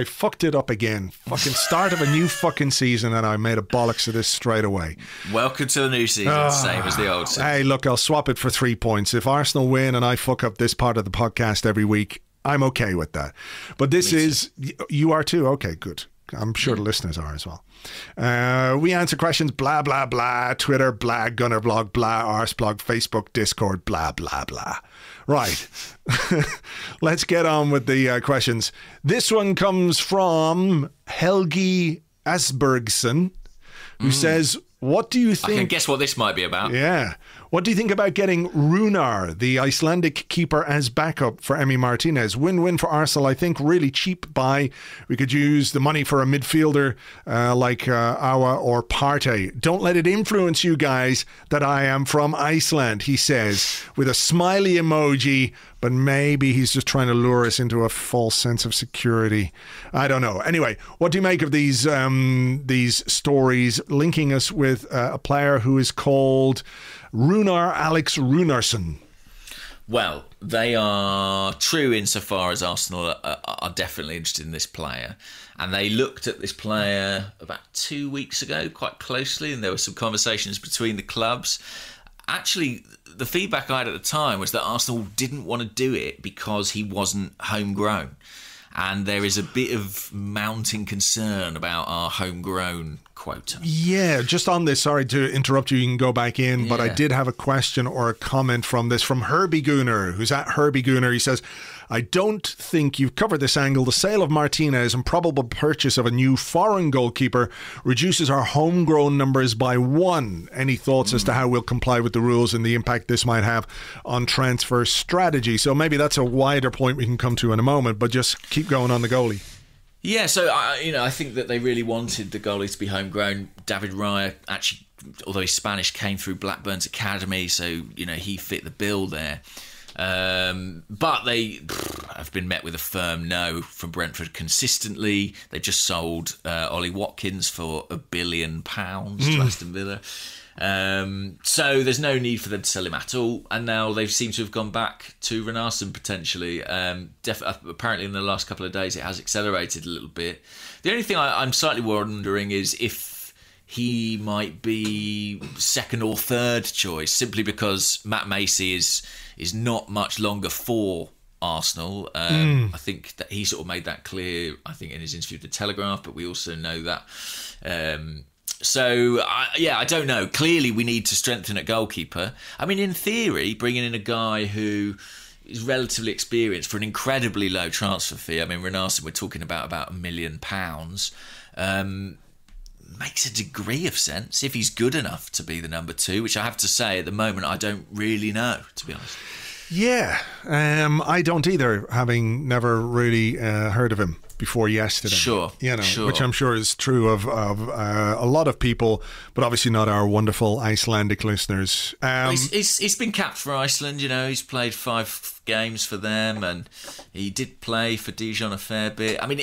fucked it up again. Fucking start of a new fucking season and I made a bollocks of this straight away. Welcome to the new season, same as the old season. Hey, look, I'll swap it for 3 points. If Arsenal win and I fuck up this part of the podcast every week, I'm okay with that. But this is, you are too? Okay, good. I'm sure the listeners are as well. We answer questions, blah, blah, blah. Twitter, blah. Gunnerblog, blah. Arseblog, Facebook, Discord, blah, blah, blah. Right. Let's get on with the questions. This one comes from Helgi Asbergson, who says, what do you think... I can guess what this might be about. Yeah. What do you think about getting Runar, the Icelandic keeper, as backup for Emi Martinez? Win-win for Arsenal, I think. Really cheap buy. We could use the money for a midfielder like Awa or Partey. Don't let it influence you guys that I am from Iceland, he says, with a smiley emoji. But maybe he's just trying to lure us into a false sense of security. I don't know. Anyway, what do you make of these stories linking us with a player who is called Runar Alex Runarsson? Well, they are true insofar as Arsenal are definitely interested in this player. And they looked at this player about 2 weeks ago quite closely, and there were some conversations between the clubs. Actually, the feedback I had at the time was that Arsenal didn't want to do it because he wasn't homegrown. And there is a bit of mounting concern about our homegrown quota. Yeah, just on this, sorry to interrupt you, you can go back in, but I did have a question or a comment from Herbie Gooner, who's at Herbie Gooner. He says, I don't think you've covered this angle. The sale of Martinez and probable purchase of a new foreign goalkeeper reduces our homegrown numbers by 1. Any thoughts as to how we'll comply with the rules and the impact this might have on transfer strategy? So maybe that's a wider point we can come to in a moment, but just keep going on the goalie. Yeah, so I think that they really wanted the goalie to be homegrown. David Raya, actually, although he's Spanish, came through Blackburn's academy, so he fit the bill there. But they have been met with a firm no from Brentford consistently. They just sold Ollie Watkins for £1 billion to Aston Villa. So there's no need for them to sell him at all. And now they seem to have gone back to Runarsson potentially. Apparently in the last couple of days it has accelerated a little bit. The only thing I'm slightly wondering is if he might be second or third choice, simply because Matt Macey is not much longer for Arsenal. I think that he sort of made that clear, I think, in his interview with The Telegraph, but we also know that. I don't know. Clearly, we need to strengthen at goalkeeper. I mean, in theory, bringing in a guy who is relatively experienced for an incredibly low transfer fee. I mean, Renarson, we're talking about £1 million. Makes a degree of sense if he's good enough to be the number 2, which I have to say at the moment I don't really know, to be honest. Yeah, I don't either, having never really heard of him before yesterday. Sure. Which I'm sure is true of a lot of people, but obviously not our wonderful Icelandic listeners. He's been capped for Iceland, he's played 5 games for them, and he did play for Dijon a fair bit. I mean,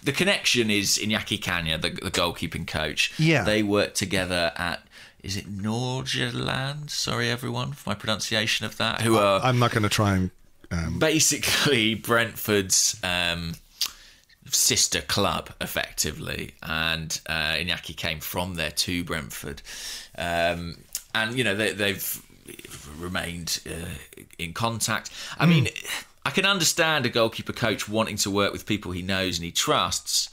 the connection is Iñaki Caña, the goalkeeping coach. Yeah. They worked together at... Is it Norgerland? Sorry, everyone, for my pronunciation of that. Who are... I'm not going to try and... Basically, Brentford's sister club, effectively. And Iñaki came from there to Brentford. And, they've remained in contact. I mean, I can understand a goalkeeper coach wanting to work with people he knows and he trusts.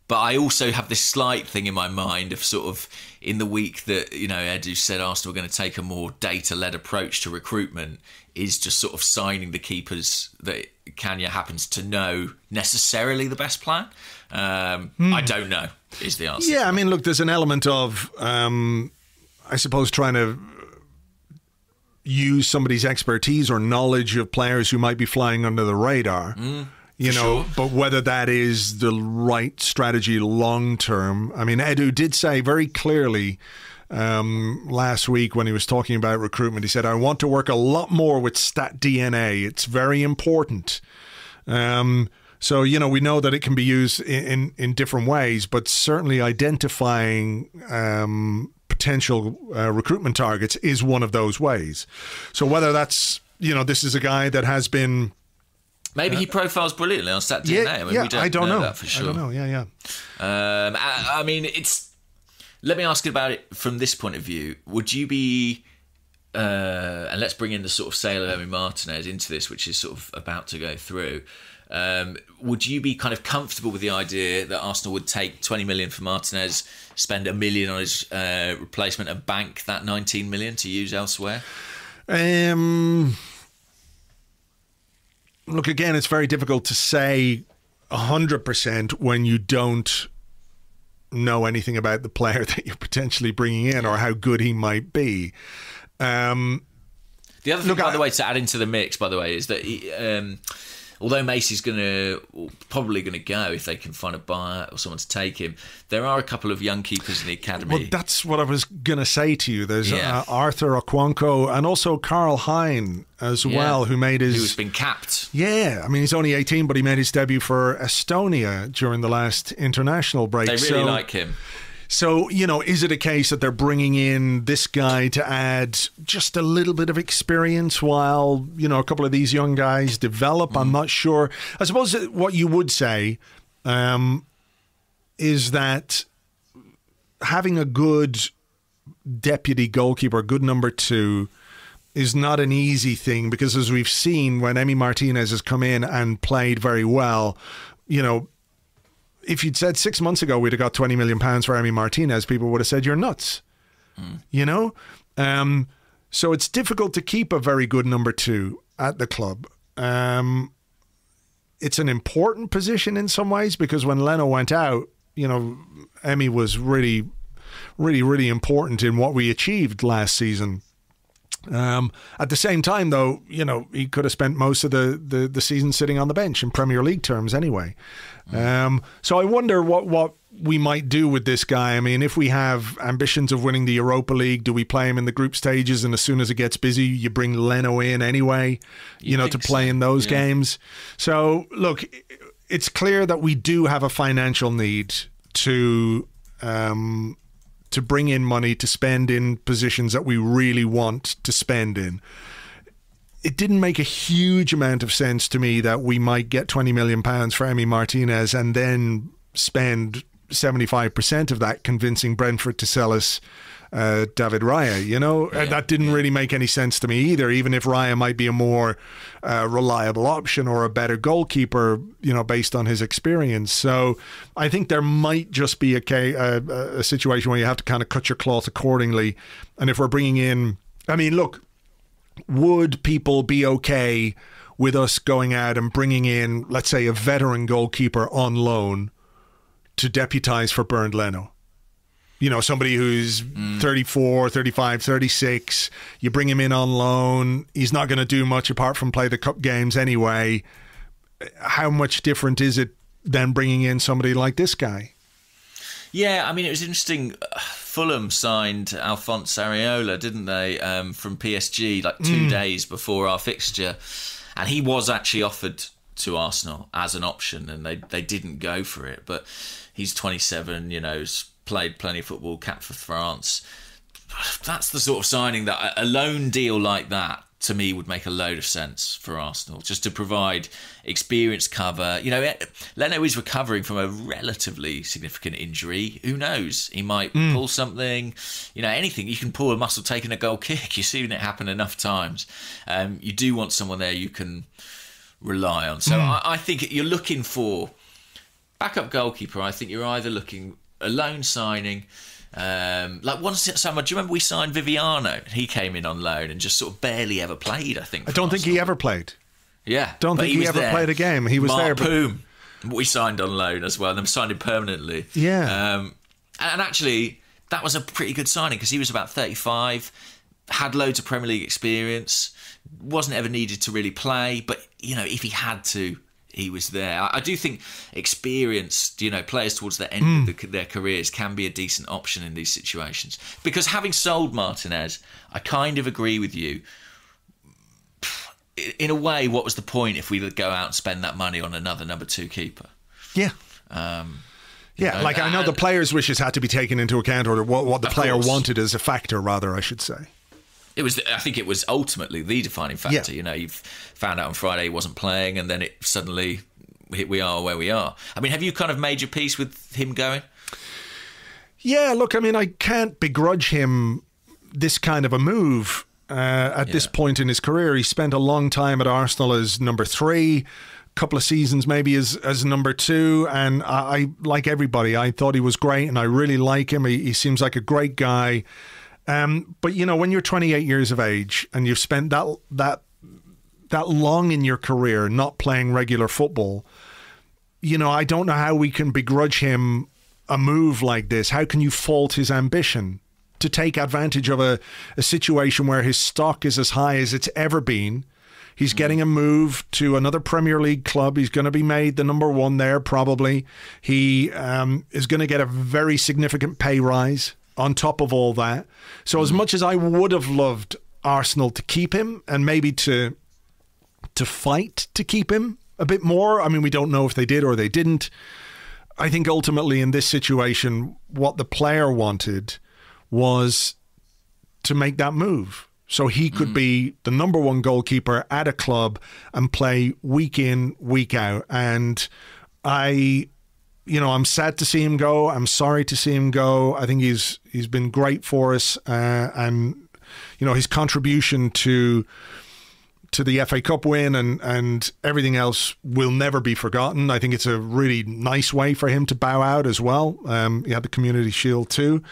But I also have this slight thing in my mind of sort of in the week that, Edu said Arsenal were going to take a more data-led approach to recruitment, is just sort of signing the keepers that Caña happens to know necessarily the best plan. I don't know, is the answer. Yeah, I mean, look, there's an element of, I suppose, trying to use somebody's expertise or knowledge of players who might be flying under the radar. Sure. But whether that is the right strategy long term. I mean, Edu did say very clearly last week when he was talking about recruitment, he said, I want to work a lot more with stat DNA. It's very important. So, we know that it can be used in different ways, but certainly identifying potential recruitment targets is one of those ways. So whether that's, this is a guy that has been... Maybe he profiles brilliantly on Stat DNA. I don't know that for sure. I don't know. Yeah. I mean, let me ask you about it from this point of view. Would you be, and let's bring in the sort of sale of Emi Martinez into this, which is sort of about to go through. Would you be kind of comfortable with the idea that Arsenal would take 20 million for Martinez, spend $1 million on his replacement, and bank that 19 million to use elsewhere? Look, again, it's very difficult to say 100% when you don't know anything about the player that you're potentially bringing in or how good he might be. The other thing, by the way, to add into the mix, by the way, is that although Macy's probably going to go if they can find a buyer or someone to take him, there are a couple of young keepers in the academy. Well, that's what I was going to say to you. There's Arthur Okwanko and also Karl Hein as well, who's been capped. Yeah, I mean, he's only 18, but he made his debut for Estonia during the last international break. They really like him. So, is it a case that they're bringing in this guy to add just a little bit of experience while, a couple of these young guys develop? I'm not sure. I suppose what you would say is that having a good deputy goalkeeper, good number 2, is not an easy thing because, as we've seen, when Emi Martinez has come in and played very well, if you'd said 6 months ago we'd have got £20 million for Emi Martinez, people would have said you're nuts. So it's difficult to keep a very good number 2 at the club. It's an important position in some ways because when Leno went out, Emi was really, really, really important in what we achieved last season. At the same time, though, he could have spent most of the season sitting on the bench in Premier League terms anyway. So I wonder what we might do with this guy. I mean, if we have ambitions of winning the Europa League, do we play him in the group stages and as soon as it gets busy, you bring Leno in anyway, to play in those games? So, look, it's clear that we do have a financial need to bring in money to spend in positions that we really want to spend in. It didn't make a huge amount of sense to me that we might get £20 million for Emi Martinez and then spend 75% of that convincing Brentford to sell us David Raya, that didn't really make any sense to me either, even if Raya might be a more reliable option or a better goalkeeper, based on his experience. So I think there might just be a situation where you have to kind of cut your cloth accordingly. And if we're bringing in, look, would people be okay with us going out and bringing in, let's say, a veteran goalkeeper on loan to deputise for Bernd Leno? Somebody who's 34, 35, 36, you bring him in on loan, he's not going to do much apart from play the cup games anyway. How much different is it than bringing in somebody like this guy? Yeah, it was interesting. Fulham signed Alphonse Areola, didn't they, from PSG, 2 days before our fixture. And he was actually offered to Arsenal as an option, and they didn't go for it. But he's 27, has played plenty of football, capped for France. That's the sort of signing that a loan deal like that, to me, would make a load of sense for Arsenal, just to provide experience cover. Leno is recovering from a relatively significant injury. Who knows? He might pull something, anything. You can pull a muscle taking a goal kick. You've seen it happen enough times. You do want someone there you can rely on. So I think you're looking for backup goalkeeper. I think you're either looking a loan signing, one summer. Do you remember we signed Viviano? He came in on loan and just sort of barely ever played. I think. I don't think he ever played. Yeah, don't think he ever played a game. He was Mark there. Poom, we signed on loan as well. And then signed him permanently. Yeah, and actually that was a pretty good signing because he was about 35, had loads of Premier League experience, wasn't ever needed to really play, but if he had to, he was there. I do think experienced, players towards the end of their careers can be a decent option in these situations. Because having sold Martinez, I kind of agree with you. In a way, what was the point if we would go out and spend that money on another number 2 keeper? Yeah. I know the player's wishes had to be taken into account, or what the player wanted as a factor, rather, I should say. I think it was ultimately the defining factor. Yeah. You've found out on Friday he wasn't playing, and then it suddenly we are where we are. Have you kind of made your peace with him going? Yeah, look, I can't begrudge him this kind of a move at this point in his career. He spent a long time at Arsenal as number 3, couple of seasons maybe as number 2, and I like everybody, I thought he was great, and I really like him. He seems like a great guy. But when you're 28 years of age and you've spent that long in your career not playing regular football, I don't know how we can begrudge him a move like this. How can you fault his ambition to take advantage of a situation where his stock is as high as it's ever been? He's getting a move to another Premier League club. He's going to be made the number 1 there, probably. He is going to get a very significant pay rise on top of all that. So as much as I would have loved Arsenal to keep him and maybe to fight to keep him a bit more, we don't know if they did or they didn't. I think ultimately in this situation, what the player wanted was to make that move so he could be the number 1 goalkeeper at a club and play week in, week out. And I'm sad to see him go. I'm sorry to see him go. I think he's been great for us, and his contribution to the FA Cup win and everything else will never be forgotten. I think it's a really nice way for him to bow out as well. He had the Community Shield too,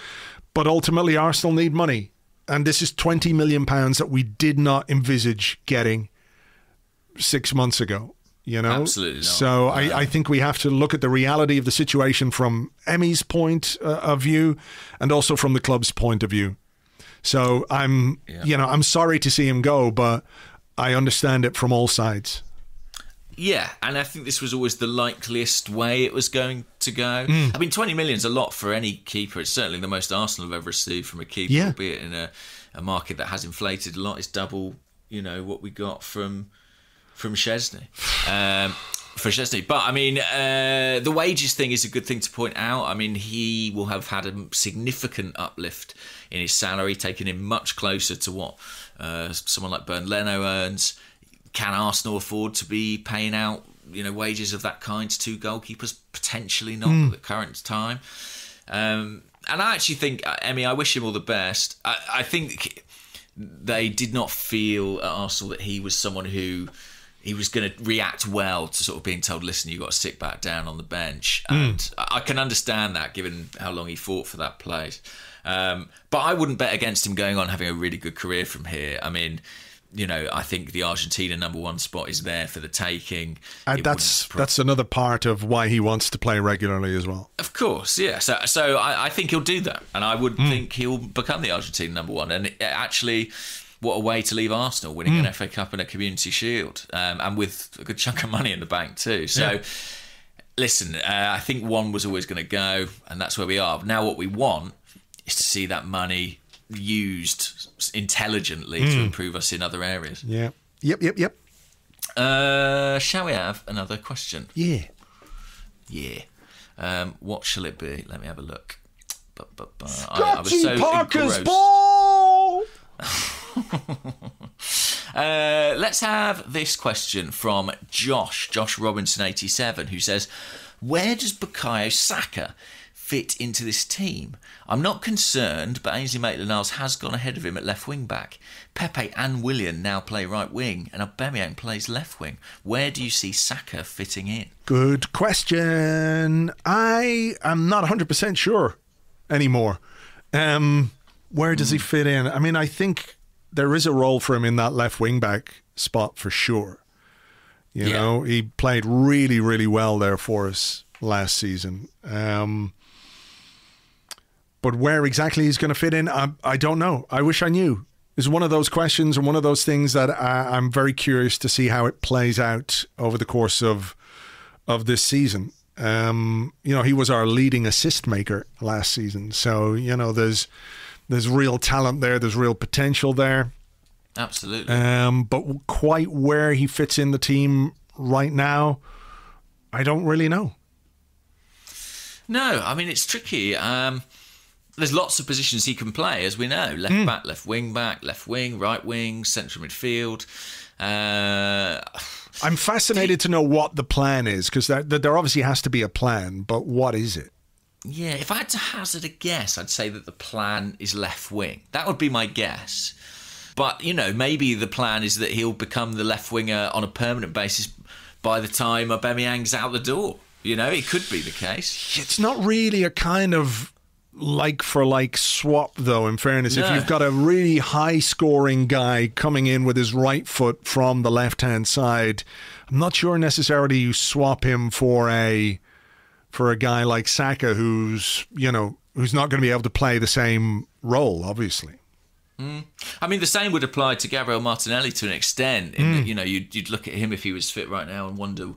but ultimately Arsenal need money, and this is £20 million that we did not envisage getting 6 months ago. Absolutely not. So I think we have to look at the reality of the situation from Emi's point of view and also from the club's point of view. So I'm sorry to see him go, but I understand it from all sides. Yeah, and I think this was always the likeliest way it was going to go. 20 million is a lot for any keeper. It's certainly the most Arsenal have ever received from a keeper, albeit in a market that has inflated a lot. It's double, what we got from Szczesny. But the wages thing is a good thing to point out. He will have had a significant uplift in his salary, taking him much closer to what someone like Bernd Leno earns. Can Arsenal afford to be paying out wages of that kind to 2 goalkeepers? Potentially not at the current time. And I actually think, Emi, I wish him all the best. I think they did not feel at Arsenal that he was someone who he was going to react well to sort of being told, listen, you've got to sit back down on the bench. And I can understand that, given how long he fought for that place. But I wouldn't bet against him going on having a really good career from here. I mean, I think the Argentina #1 spot is there for the taking. That's another part of why he wants to play regularly as well. Of course, yeah. So I think he'll do that. And I would think he'll become the Argentina #1. And actually, what a way to leave Arsenal, winning an FA Cup and a Community Shield, and with a good chunk of money in the bank too. So, listen, I think one was always going to go, and that's where we are. Now what we want is to see that money used intelligently to improve us in other areas. Yeah. Yep. Shall we have another question? Yeah. What shall it be? Let me have a look. Scotty Parker's ball! Let's have this question from Josh Robinson 87, who says, where does Bukayo Saka fit into this team? I'm not concerned, but Ainsley Maitland-Niles has gone ahead of him at left wing back. Pepe and Willian now play right wing, and Aubameyang plays left wing. Where do you see Saka fitting in? Good question. I am not 100% sure anymore. Where does he fit in? I mean, I think there is a role for him in that left wing back spot for sure. You know, he played really, really well there for us last season. But where exactly he's going to fit in, I don't know. I wish I knew. It's one of those questions and one of those things that I'm very curious to see how it plays out over the course of this season. He was our leading assist maker last season. So, there's real talent there. There's real potential there. Absolutely. But quite where he fits in the team right now, I don't really know. No, I mean, it's tricky. There's lots of positions he can play, as we know. Left back, left wing, right wing, central midfield. I'm fascinated to know what the plan is, because there obviously has to be a plan, but what is it? Yeah, if I had to hazard a guess, I'd say that the plan is left wing. That would be my guess. But, maybe the plan is that he'll become the left winger on a permanent basis by the time Aubameyang's out the door. It could be the case. It's not really a kind of like-for-like swap, though, in fairness. No. If you've got a really high-scoring guy coming in with his right foot from the left-hand side, I'm not sure necessarily you swap him for a guy like Saka who's not going to be able to play the same role, obviously. I mean, the same would apply to Gabriel Martinelli to an extent. In that, you'd look at him if he was fit right now and wonder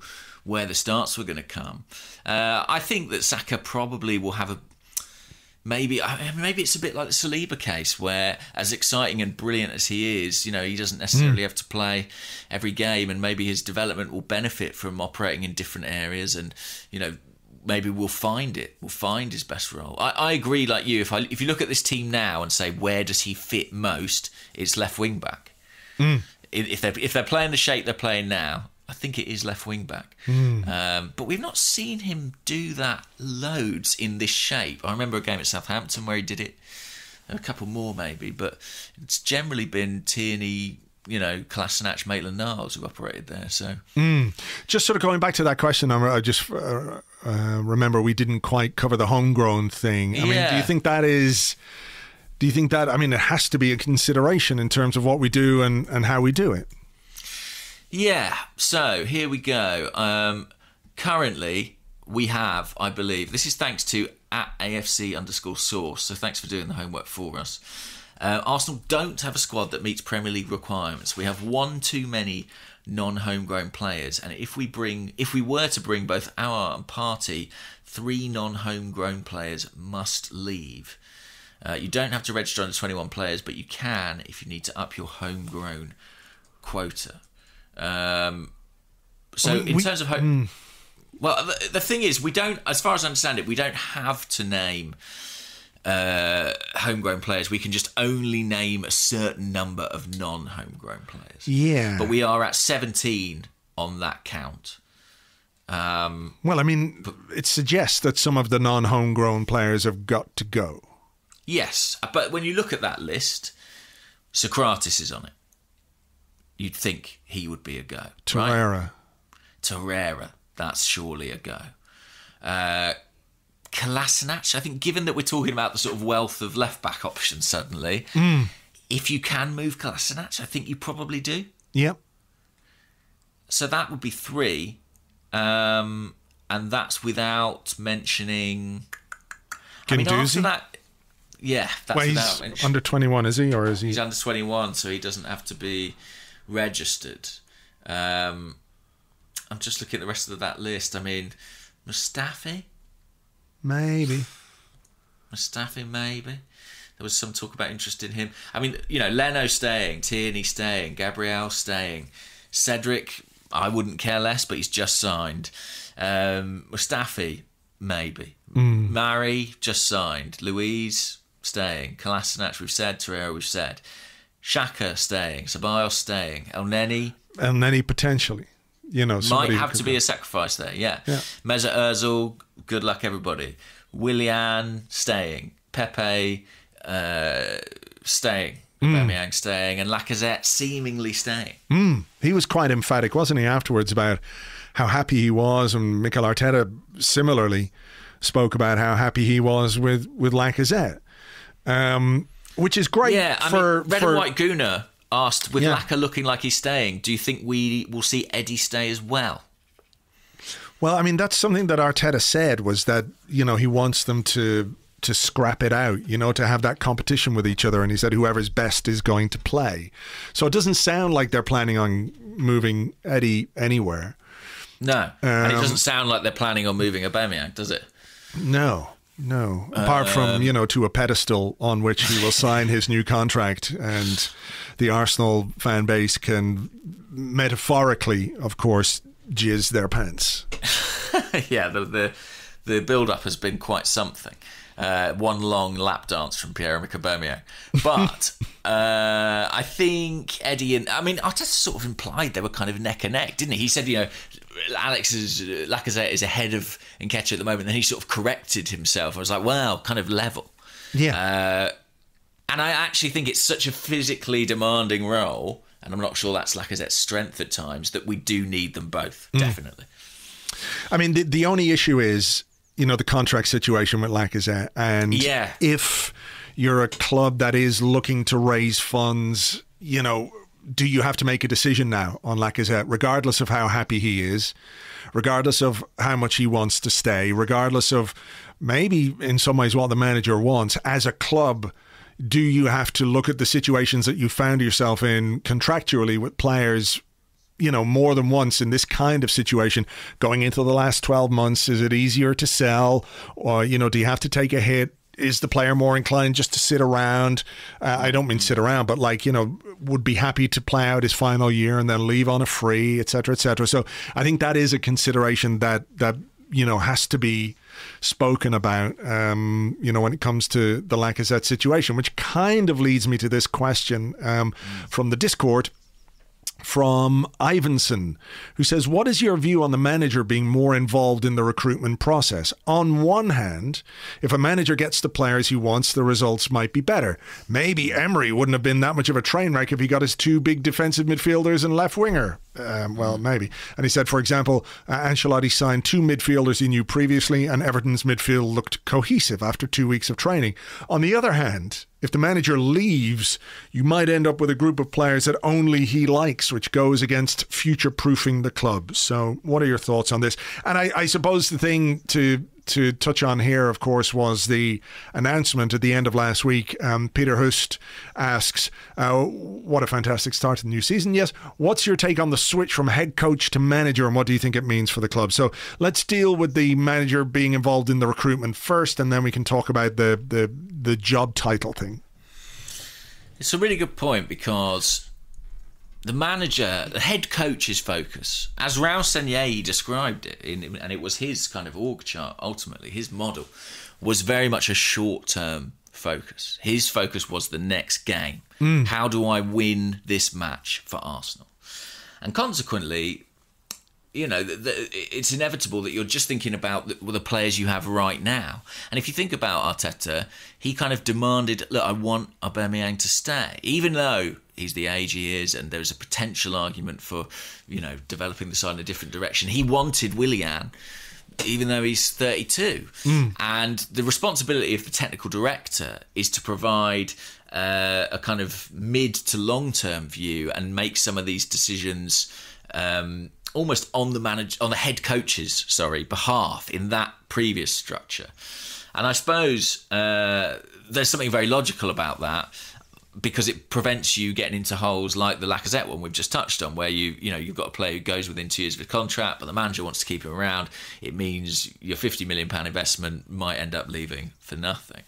where the starts were going to come. I think that Saka probably will have maybe it's a bit like the Saliba case, where as exciting and brilliant as he is, he doesn't necessarily have to play every game, and maybe his development will benefit from operating in different areas, and maybe we'll find his best role. I agree, like you. If you look at this team now and say where does he fit most, it's left wing back. If they're playing the shape they're playing now, I think it is left wing back. But we've not seen him do that loads in this shape. I remember a game at Southampton where he did it, a couple more maybe, but it's generally been Tierney, Kolasinac, Maitland-Niles who operated there. So just sort of going back to that question, I just remember we didn't quite cover the homegrown thing. I mean, do you think that it has to be a consideration in terms of what we do and how we do it? Yeah, so here we go. Currently, we have, I believe, this is thanks to @AFC_source, so thanks for doing the homework for us. Arsenal don't have a squad that meets Premier League requirements. We have one too many non-homegrown players, and if we were to bring both our and Partey, 3 non-homegrown players must leave. You don't have to register under 21 players, but you can if you need to up your homegrown quota. In terms of well, the thing is, we don't, as far as I understand it, we don't have to name homegrown players. We can just only name a certain number of non-homegrown players. Yeah. But we are at 17 on that count. Well, I mean, it suggests that some of the non-homegrown players have got to go. Yes, but when you look at that list, Socrates is on it. You'd think he would be a go. Torreira. Right? Torreira, that's surely a go. Kolasinac, I think, given that we're talking about the sort of wealth of left-back options suddenly, if you can move Kolasinac, I think you probably do. Yep. So that would be 3. And that's without mentioning... Guendouzi? After that... Yeah, that's well, without he's mentioning... under 21, is he? Or is he? He's under 21, so he doesn't have to be registered. I'm just looking at the rest of that list. I mean, Mustafi? Maybe. Mustafi, maybe. There was some talk about interest in him. I mean, Leno staying, Tierney staying, Gabriel staying. Cedric, I wouldn't care less, but he's just signed. Mustafi, maybe. Mari, just signed. Louise, staying. Kolasinac, we've said. Torreira, we've said. Xhaka, staying. Ceballos, staying. Elneny, potentially. Might have to be a sacrifice there, yeah. Mesut Ozil, good luck, everybody. Willian, staying. Pepe, staying. Aubameyang staying, and Lacazette seemingly staying. He was quite emphatic, wasn't he, afterwards about how happy he was, and Mikel Arteta similarly spoke about how happy he was with Lacazette, which is great. Yeah, Red and White Gooner asked, with Laka looking like he's staying, do you think we will see Eddie stay as well? Well, I mean, that's something that Arteta said, was that, he wants them to scrap it out, to have that competition with each other. And he said whoever's best is going to play. So it doesn't sound like they're planning on moving Eddie anywhere. No. And it doesn't sound like they're planning on moving Aubameyang, does it? No. Apart from, to a pedestal on which he will sign his new contract, and the Arsenal fan base can metaphorically, of course, jizz their pants. Yeah, the build-up has been quite something. One long lap dance from Pierre-Emerick Aubameyang. But I think Eddie and... I mean, Arteta sort of implied they were kind of neck and neck, didn't he? He said, Lacazette is ahead of Nketiah at the moment, and then he sort of corrected himself. I was like, wow, kind of level. Yeah. And I actually think it's such a physically demanding role, and I'm not sure that's Lacazette's strength at times, that we do need them both, definitely. I mean, the only issue is... the contract situation with Lacazette. And if you're a club that is looking to raise funds, do you have to make a decision now on Lacazette, regardless of how happy he is, regardless of how much he wants to stay, regardless of maybe in some ways what the manager wants? As a club, do you have to look at the situations that you found yourself in contractually with players, more than once in this kind of situation going into the last 12 months? Is it easier to sell, or, do you have to take a hit? Is the player more inclined just to sit around? I don't mean sit around, but would be happy to play out his final year and then leave on a free, et cetera, et cetera. So I think that is a consideration that has to be spoken about, when it comes to the Lacazette situation, which kind of leads me to this question from the Discord, from Ivanson, who says, what is your view on the manager being more involved in the recruitment process? On one hand, if a manager gets the players he wants, the results might be better. Maybe Emery wouldn't have been that much of a train wreck if he got his 2 big defensive midfielders and left winger. Well, maybe. And he said, for example, Ancelotti signed 2 midfielders he knew previously, and Everton's midfield looked cohesive after 2 weeks of training. On the other hand, if the manager leaves, you might end up with a group of players that only he likes, which goes against future-proofing the club. So what are your thoughts on this? And I suppose the thing to touch on here, of course, was the announcement at the end of last week. Peter Hust asks, what a fantastic start to the new season. Yes, what's your take on the switch from head coach to manager, and what do you think it means for the club? So let's deal with the manager being involved in the recruitment first, and then we can talk about the job title thing. It's a really good point, because the manager, the head coach's focus, as Raul Senier described it, and it was his kind of org chart, ultimately, his model, was very much a short-term focus. His focus was the next game. How do I win this match for Arsenal? And consequently, it's inevitable that you're just thinking about the players you have right now. And if you think about Arteta, he kind of demanded, look, I want Aubameyang to stay, even though he's the age he is and there's a potential argument for, developing the side in a different direction. He wanted Willian, even though he's 32. And the responsibility of the technical director is to provide a kind of mid to long-term view and make some of these decisions almost on the head coach's behalf in that previous structure. And I suppose there's something very logical about that, because it prevents you getting into holes like the Lacazette one we've just touched on, where you've got a player who goes within 2 years of a contract, but the manager wants to keep him around. It means your £50 million investment might end up leaving for nothing.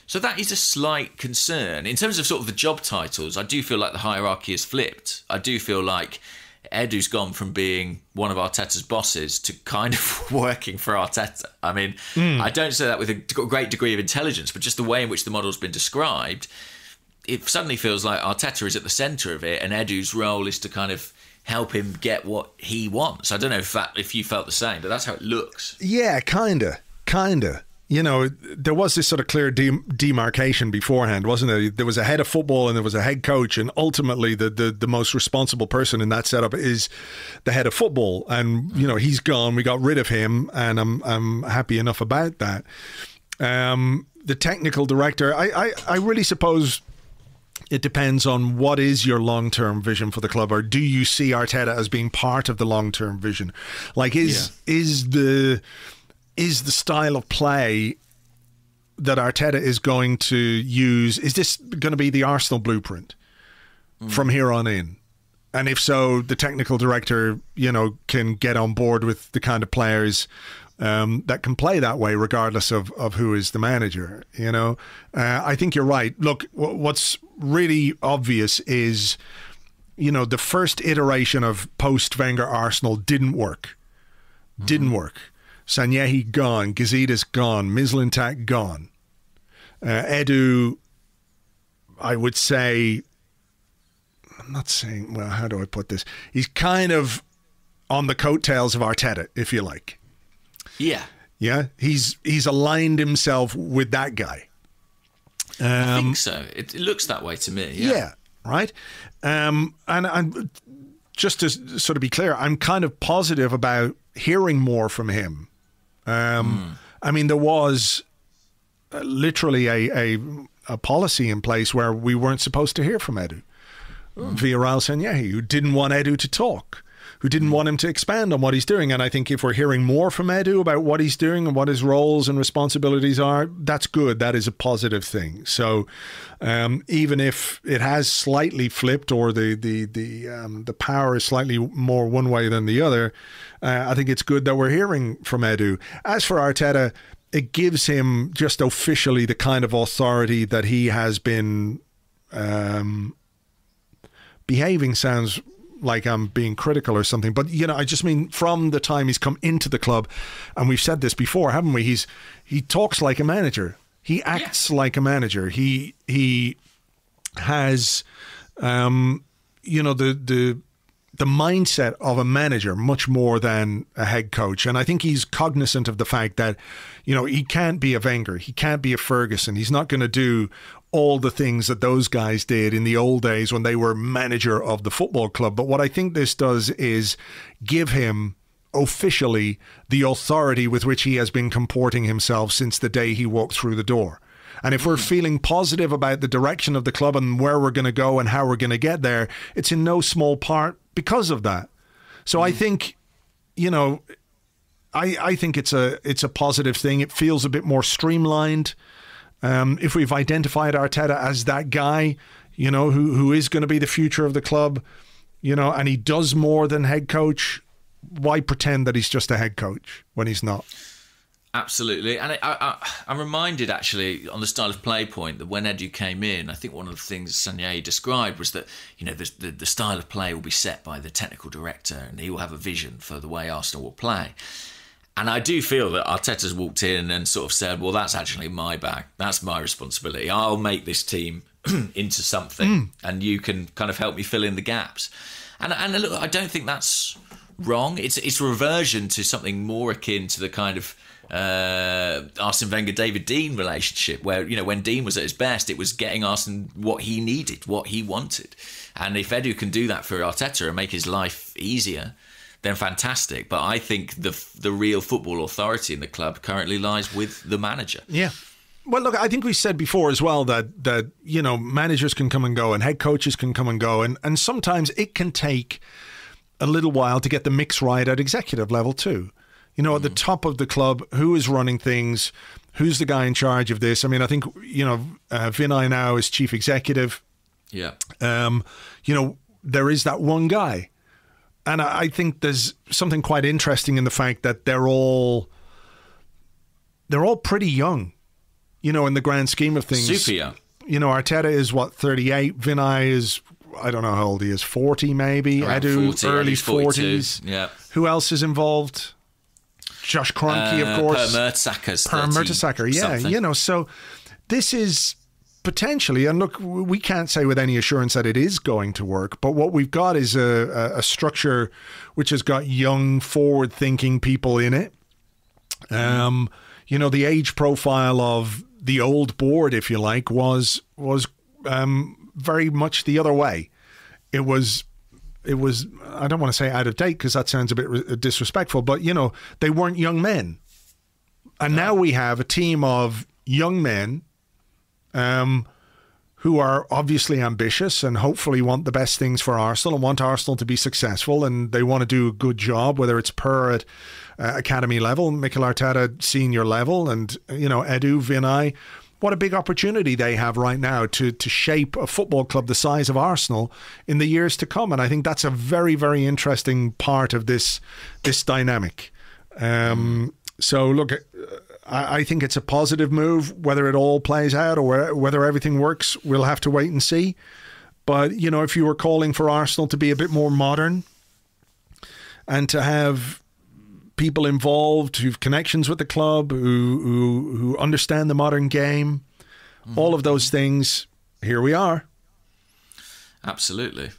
So that is a slight concern. In terms of sort of the job titles, I do feel like the hierarchy has flipped. I do feel like Edu's gone from being one of Arteta's bosses to kind of working for Arteta. I mean, I don't say that with a great degree of intelligence, but just the way in which the model's been described, it suddenly feels like Arteta is at the centre of it, and Edu's role is to kind of help him get what he wants. I don't know if you felt the same, but that's how it looks. Yeah, kinda. There was this sort of clear demarcation beforehand, wasn't there? There was a head of football and there was a head coach, and ultimately the most responsible person in that setup is the head of football. And he's gone. We got rid of him, and I'm happy enough about that. The technical director, I really suppose it depends on what is your long-term vision for the club, or do you see Arteta as being part of the long-term vision? Like, is the style of play that Arteta is going to use, is this going to be the Arsenal blueprint from here on in? And if so, the technical director, can get on board with the kind of players that can play that way, regardless of who is the manager. I think you're right. Look, what's really obvious is, the first iteration of post-Wenger Arsenal didn't work. Sanyehi gone, Gazidis gone, Mislintat gone. Edu, I would say, I'm not saying, well, how do I put this? He's kind of on the coattails of Arteta, if you like. Yeah. Yeah, he's aligned himself with that guy. I think so. It looks that way to me. Yeah, right. And just to sort of be clear, I'm kind of positive about hearing more from him. I mean, there was literally a policy in place where we weren't supposed to hear from Edu via Raul Sanyehi, who didn't want Edu to talk, who didn't want him to expand on what he's doing. And I think if we're hearing more from Edu about what he's doing and what his roles and responsibilities are, that's good. That is a positive thing. So even if it has slightly flipped, or the power is slightly more one way than the other, I think it's good that we're hearing from Edu. As for Arteta, it gives him just officially the kind of authority that he has been behaving. Sounds like I'm being critical or something, but I just mean from the time he's come into the club, and we've said this before, haven't we? He talks like a manager. He acts like a manager. He has the mindset of a manager much more than a head coach. And I think he's cognizant of the fact that, he can't be a Wenger, he can't be a Ferguson. He's not going to do all the things that those guys did in the old days when they were manager of the football club. But what I think this does is give him officially the authority with which he has been comporting himself since the day he walked through the door. And if we're feeling positive about the direction of the club and where we're going to go and how we're going to get there, it's in no small part because of that. So I think, I think it's a positive thing. It feels a bit more streamlined. If we've identified Arteta as that guy, who is going to be the future of the club, and he does more than head coach, why pretend that he's just a head coach when he's not? Absolutely. And I'm reminded, actually, on the style of play point, that when Edu came in, I think one of the things Sanyehi described was that, the style of play will be set by the technical director, and he will have a vision for the way Arsenal will play. And I do feel that Arteta's walked in and sort of said, well, that's actually my bag. That's my responsibility. I'll make this team into something, and you can kind of help me fill in the gaps. And look, I don't think that's wrong. It's a reversion to something more akin to the kind of Arsene Wenger-David Dean relationship, where, you know, when Dean was at his best, it was getting Arsene what he needed, what he wanted. And if Edu can do that for Arteta and make his life easier, then fantastic. But I think the real football authority in the club currently lies with the manager. Yeah. Well, look, I think we said before as well that you know, managers can come and go and head coaches can come and go, and sometimes it can take a little while to get the mix right at executive level too. You know, at the top of the club, who is running things, who's the guy in charge of this? I mean, I think, you know, Vinay now is chief executive. Yeah. You know, there is that one guy. And I think there's something quite interesting in the fact that they're all pretty young, you know, in the grand scheme of things. Super young. You know, Arteta is, 38? Vinay is, I don't know how old he is, 40 maybe? Around Edu, 40, early 42. 40s. Yeah. Who else is involved? Josh Kroenke, of course. Per Mertesacker's Per Mertesacker, yeah. something. You know, so this is potentially, and look, we can't say with any assurance that it is going to work, but what we've got is a structure which has got young, forward-thinking people in it. You know, the age profile of the old board, if you like, was very much the other way. It was, I don't want to say out of date because that sounds a bit disrespectful, but, you know, they weren't young men. And now we have a team of young men who are obviously ambitious and hopefully want the best things for Arsenal and want Arsenal to be successful, and they want to do a good job, whether it's at academy level, Mikel Arteta senior level, and, you know, Edu, Vinay. What a big opportunity they have right now to shape a football club the size of Arsenal in the years to come. And I think that's a very, very interesting part of this dynamic. So, look, I think it's a positive move. Whether it all plays out or whether everything works, we'll have to wait and see. But, you know, if you were calling for Arsenal to be a bit more modern and to have people involved who've connections with the club, who understand the modern game, all of those things, here we are. Absolutely.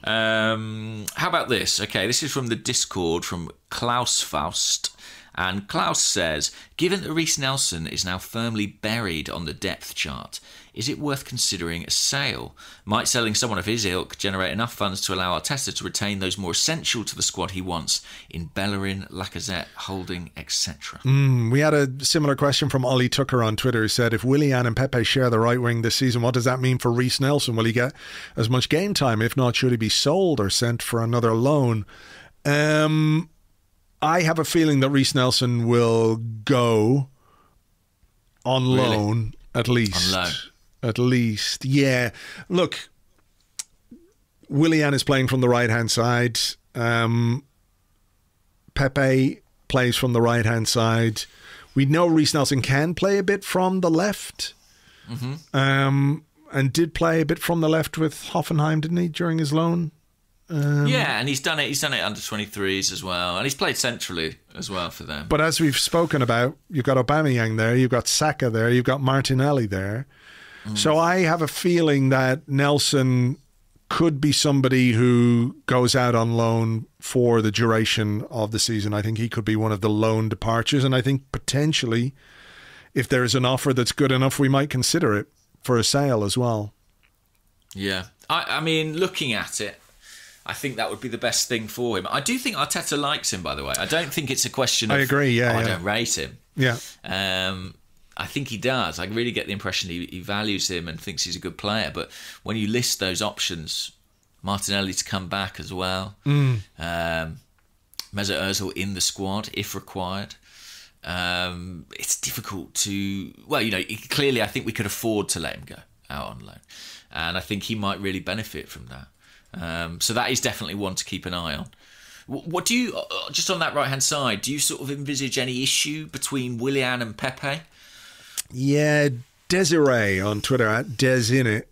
How about this? Okay, this is from the Discord from Klaus Faust. And Klaus says, given that Reece Nelson is now firmly buried on the depth chart, is it worth considering a sale? Might selling someone of his ilk generate enough funds to allow Arteta to retain those more essential to the squad he wants in Bellerin, Lacazette, Holding, etc.? We had a similar question from Ollie Tucker on Twitter, who said, if Willian and Pepe share the right wing this season, what does that mean for Reece Nelson? Will he get as much game time? If not, should he be sold or sent for another loan? I have a feeling that Reece Nelson will go on loan, at least. On loan. At least, yeah. Look, Willian is playing from the right-hand side. Pepe plays from the right-hand side. We know Reece Nelson can play a bit from the left. And did play a bit from the left with Hoffenheim, didn't he, during his loan? Yeah, and he's done it. He's done it under 23s as well, and he's played centrally as well for them. But as we've spoken about, you've got Aubameyang there, you've got Saka there, you've got Martinelli there. So I have a feeling that Nelson could be somebody who goes out on loan for the duration of the season. I think he could be one of the loan departures, and I think potentially, if there's an offer that's good enough, we might consider it for a sale as well. Yeah, I mean, looking at it, I think that would be the best thing for him. I do think Arteta likes him, by the way. I don't think it's a question of, I agree, yeah. I don't rate him. Yeah. I think he does. I really get the impression he values him and thinks he's a good player. But when you list those options, Martinelli to come back as well, Mesut Ozil in the squad if required, it's difficult to... Well, you know, clearly I think we could afford to let him go out on loan. And I think he might really benefit from that. So that is definitely one to keep an eye on. What do you, just on that right-hand side, do you sort of envisage any issue between Willian and Pepe? Yeah, Desiree on Twitter, at Desinit,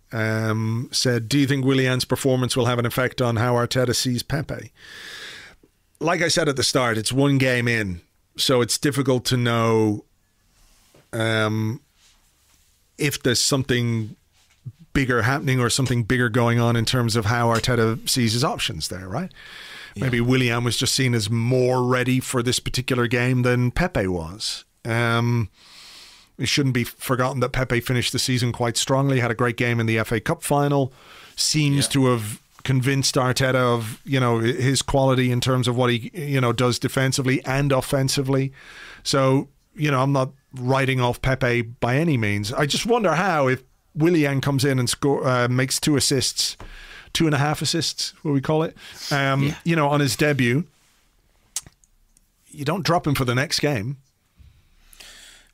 said, do you think Willian's performance will have an effect on how Arteta sees Pepe? Like I said at the start, it's one game in, so it's difficult to know if there's something bigger happening or something bigger going on in terms of how Arteta sees his options there, right? maybe Willian was just seen as more ready for this particular game than Pepe was. It shouldn't be forgotten that Pepe finished the season quite strongly, had a great game in the FA Cup final, seems to have convinced Arteta of, his quality in terms of what he, does defensively and offensively. So, I'm not writing off Pepe by any means. I just wonder how, if Willian comes in and makes 2 assists, 2.5 assists, what we call it, on his debut, you don't drop him for the next game.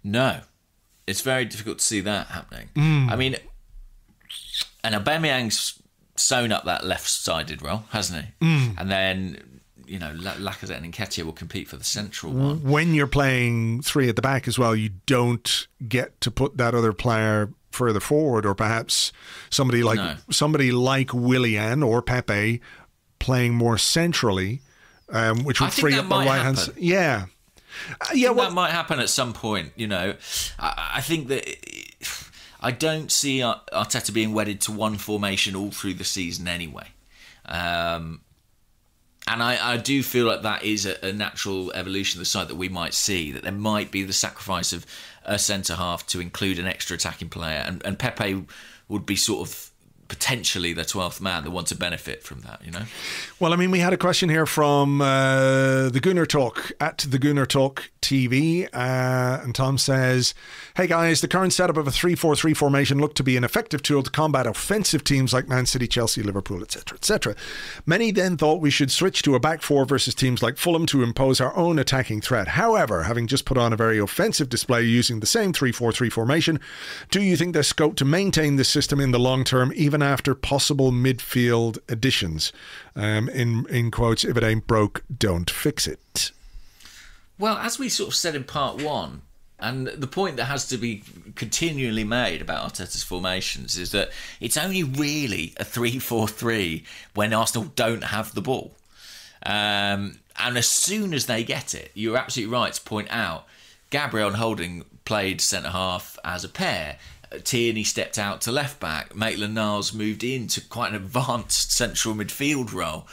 No. It's very difficult to see that happening. I mean, and Aubameyang's sewn up that left-sided role, hasn't he? And then, Lacazette and Nketiah will compete for the central one. When you're playing 3 at the back as well, you don't get to put that other player further forward, or perhaps somebody like Willian or Pepe playing more centrally, which would free up the right hand side. Yeah. That might happen at some point, I think that I don't see Arteta being wedded to one formation all through the season anyway. And I do feel like that is a natural evolution of the side that we might see, that there might be the sacrifice of a centre-half to include an extra attacking player. And Pepe would be sort of potentially the 12th man that wants to benefit from that, Well, I mean, we had a question here from the Gunner Talk, at the Gunner Talk TV, and Tom says, hey guys, the current setup of a 3-4-3 formation looked to be an effective tool to combat offensive teams like Man City, Chelsea, Liverpool, etc., etc. Many then thought we should switch to a back 4 versus teams like Fulham to impose our own attacking threat. However, having just put on a very offensive display using the same 3-4-3 formation, do you think there's scope to maintain this system in the long term, even after possible midfield additions? In quotes, if it ain't broke, don't fix it. Well, as we sort of said in part 1, and the point that has to be continually made about Arteta's formations is that it's only really a 3-4-3 when Arsenal don't have the ball. And as soon as they get it, you're absolutely right to point out, Gabriel and Holding played centre-half as a pair. Tierney stepped out to left-back. Maitland-Niles moved into quite an advanced central midfield role.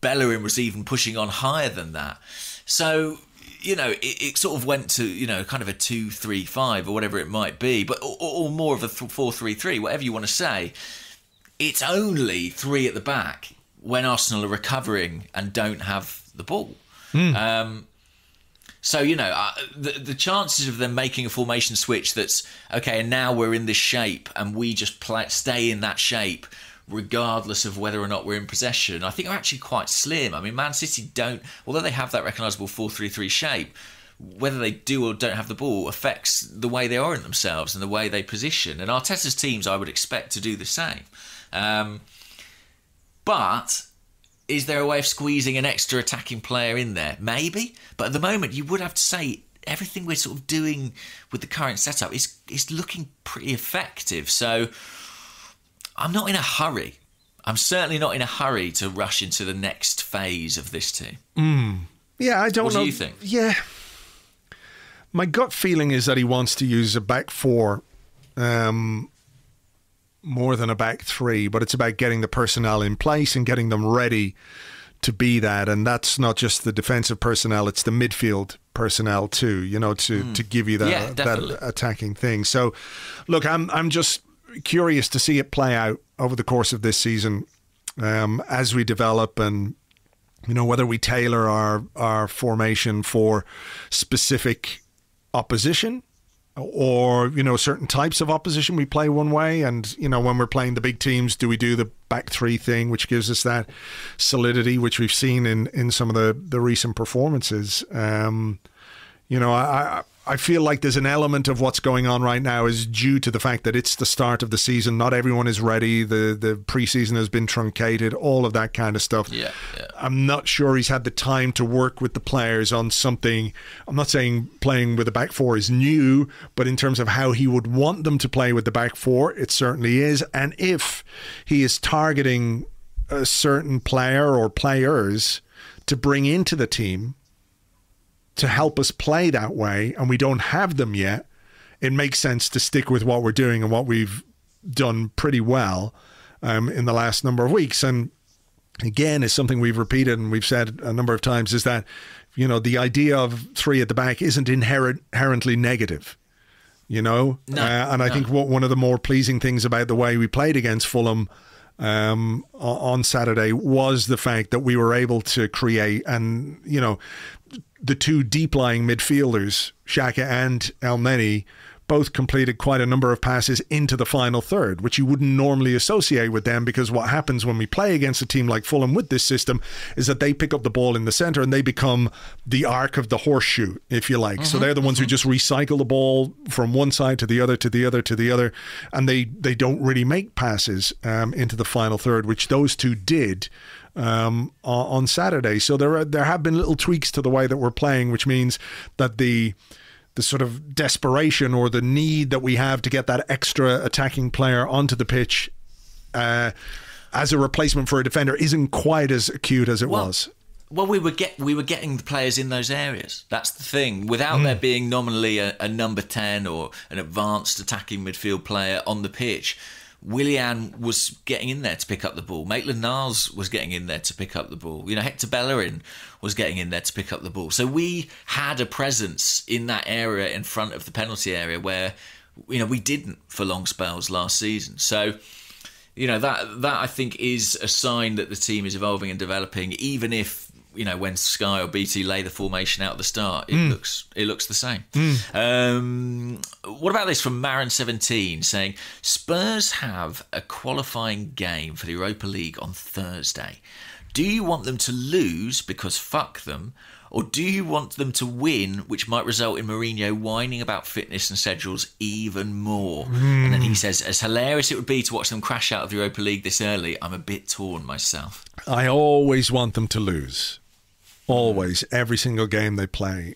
Bellerin was even pushing on higher than that. So, it sort of went to, kind of a 2-3-5 or whatever it might be, but or more of a 4-3-3, whatever you want to say. It's only 3 at the back when Arsenal are recovering and don't have the ball. So, the chances of them making a formation switch that's, okay, and now we're in this shape and we just stay in that shape regardless of whether or not we're in possession, I think are actually quite slim. I mean, Man City don't, although they have that recognisable 4-3-3 shape, whether they do or don't have the ball affects the way they orient themselves and the way they position. And Arteta's teams, I would expect to do the same. But is there a way of squeezing an extra attacking player in there? Maybe. But at the moment, you would have to say everything we're sort of doing with the current setup is looking pretty effective. So I'm not in a hurry. I'm certainly not in a hurry to rush into the next phase of this team. Yeah, I don't know. What do you think? Yeah. My gut feeling is that he wants to use a back 4 more than a back 3, but it's about getting the personnel in place and getting them ready to be that. And that's not just the defensive personnel, it's the midfield personnel too, to give you that attacking thing. So, look, I'm just curious to see it play out over the course of this season as we develop, and whether we tailor our formation for specific opposition or certain types of opposition we play one way, and when we're playing the big teams, do we do the back 3 thing, which gives us that solidity which we've seen in some of the recent performances. I feel like there's an element of what's going on right now is due to the fact that it's the start of the season. Not everyone is ready. The preseason has been truncated, all of that kind of stuff. Yeah. I'm not sure he's had the time to work with the players on something. I'm not saying playing with the back 4 is new, but in terms of how he would want them to play with the back 4, it certainly is. And if he is targeting a certain player or players to bring into the team to help us play that way, and we don't have them yet, it makes sense to stick with what we're doing and what we've done pretty well in the last number of weeks. And again, is something we've repeated and we've said a number of times, is that, you know, the idea of three at the back isn't inherently negative, you know? I think one of the more pleasing things about the way we played against Fulham on Saturday was the fact that we were able to create, and, you know, the two deep-lying midfielders, Xhaka and Elneny, both completed quite a number of passes into the final third, which you wouldn't normally associate with them, because what happens when we play against a team like Fulham with this system is that they pick up the ball in the centre and they become the arc of the horseshoe, if you like. So they're the ones who just recycle the ball from one side to the other, to the other, to the other, and they don't really make passes into the final third, which those two did on Saturday. So there have been little tweaks to the way that we're playing, which means that the sort of desperation or the need that we have to get that extra attacking player onto the pitch as a replacement for a defender isn't quite as acute as it was. Well, we were getting the players in those areas. That's the thing. Without there being nominally a number 10 or an advanced attacking midfield player on the pitch, Willian was getting in there to pick up the ball. Maitland-Niles was getting in there to pick up the ball. You know, Hector Bellerin was getting in there to pick up the ball. So we had a presence in that area in front of the penalty area where, you know, we didn't for long spells last season. So, you know, that I think is a sign that the team is evolving and developing, even if, you know, when Sky or BT lay the formation out at the start, it looks the same. What about this from Marin17 saying, Spurs have a qualifying game for the Europa League on Thursday. Do you want them to lose because fuck them, or do you want them to win, which might result in Mourinho whining about fitness and schedules even more? And then he says, as hilarious it would be to watch them crash out of the Europa League this early, I'm a bit torn myself. I always want them to lose. Always, every single game they play.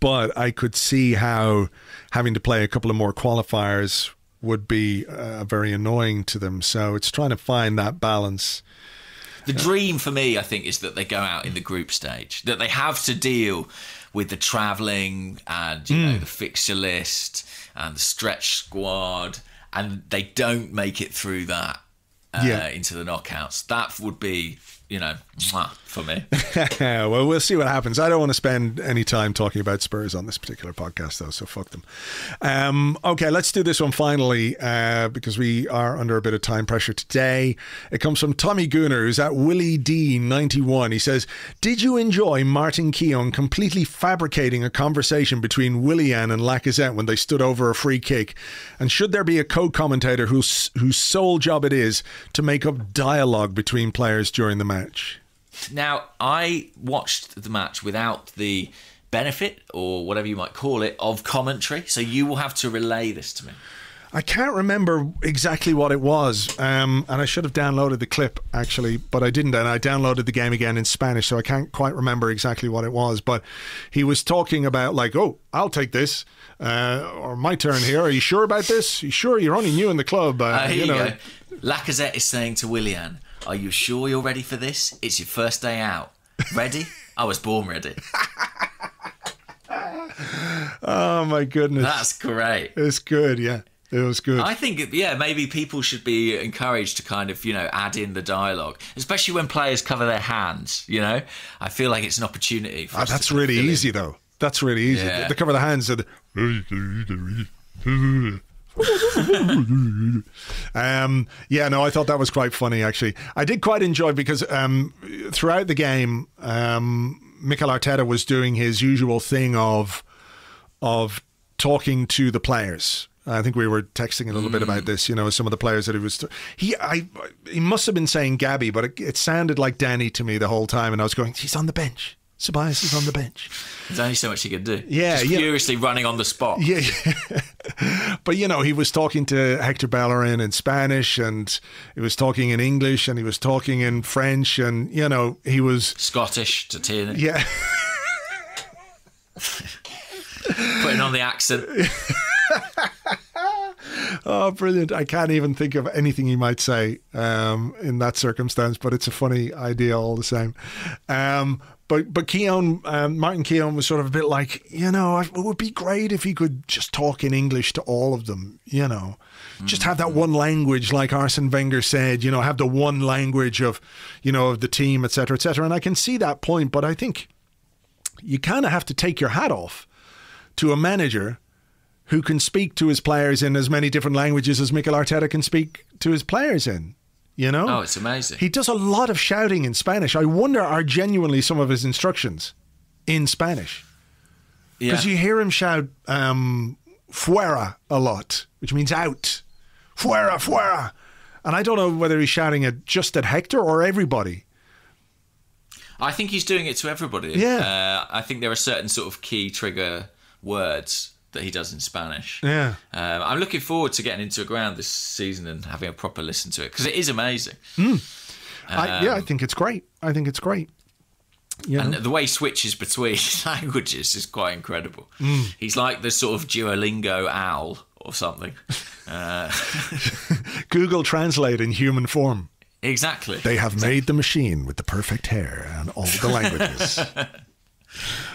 But I could see how having to play a couple of more qualifiers would be very annoying to them. So it's trying to find that balance. The dream for me, I think, is that they go out in the group stage, that they have to deal with the travelling and, you know, the fixture list and the stretch squad, and they don't make it through that into the knockouts. That would be, you know, for me. Well, we'll see what happens. I don't want to spend any time talking about Spurs on this particular podcast, though, so fuck them. Okay, let's do this one finally, because we are under a bit of time pressure today. It comes from Tommy Gooner, who's at Willie D91. He says, did you enjoy Martin Keown completely fabricating a conversation between Willian and Lacazette when they stood over a free kick? And should there be a co-commentator whose sole job it is to make up dialogue between players during the match? Now, I watched the match without the benefit, or whatever you might call it, of commentary, so you will have to relay this to me. I can't remember exactly what it was, and I should have downloaded the clip, actually, but I didn't, and I downloaded the game again in Spanish, so I can't quite remember exactly what it was, but he was talking about, like, oh, I'll take this, or my turn here, are you sure about this? Are you sure? You're only new in the club. Here you go. Lacazette is saying to Willian, are you sure you're ready for this? It's your first day out. Ready? I was born ready. Oh, my goodness. That's great. It's good, yeah. It was good. I think, maybe people should be encouraged to kind of, you know, add in the dialogue, especially when players cover their hands, you know? I feel like it's an opportunity for us that's really easy, though. That's really easy. Yeah. They cover the hands. I thought that was quite funny, actually. I did quite enjoy, because throughout the game, Mikel Arteta was doing his usual thing of talking to the players. I think we were texting a little bit about this, you know, some of the players that he was... He must have been saying Gabby, but it sounded like Danny to me the whole time, and I was going, he's on the bench. Ceballos is on the bench. There's only so much he could do. Yeah, just furiously running on the spot. Yeah. But, you know, he was talking to Hector Bellerin in Spanish, and he was talking in English, and he was talking in French, and, you know, he was... Scottish to Tierney. Yeah. Putting on the accent. Oh, brilliant. I can't even think of anything he might say in that circumstance, but it's a funny idea all the same. But Keown, Martin Keown was sort of a bit like, it would be great if he could just talk in English to all of them, Just have that one language, like Arsene Wenger said, have the one language of, of the team, et cetera, et cetera. And I can see that point, but I think you kind of have to take your hat off to a manager who can speak to his players in as many different languages as Mikel Arteta can speak to his players in. Oh, it's amazing. He does a lot of shouting in Spanish. I wonder, are genuinely some of his instructions in Spanish? Because you hear him shout fuera a lot, which means out. Fuera, fuera. And I don't know whether he's shouting it just at Hector or everybody. I think he's doing it to everybody. Yeah. I think there are certain sort of key trigger words that he does in Spanish. Yeah. I'm looking forward to getting into a ground this season and having a proper listen to it, because it is amazing. I think it's great. And the way he switches between languages is quite incredible. He's like the sort of Duolingo owl or something. Google Translate in human form. Exactly. They have made the machine with the perfect hair and all the languages.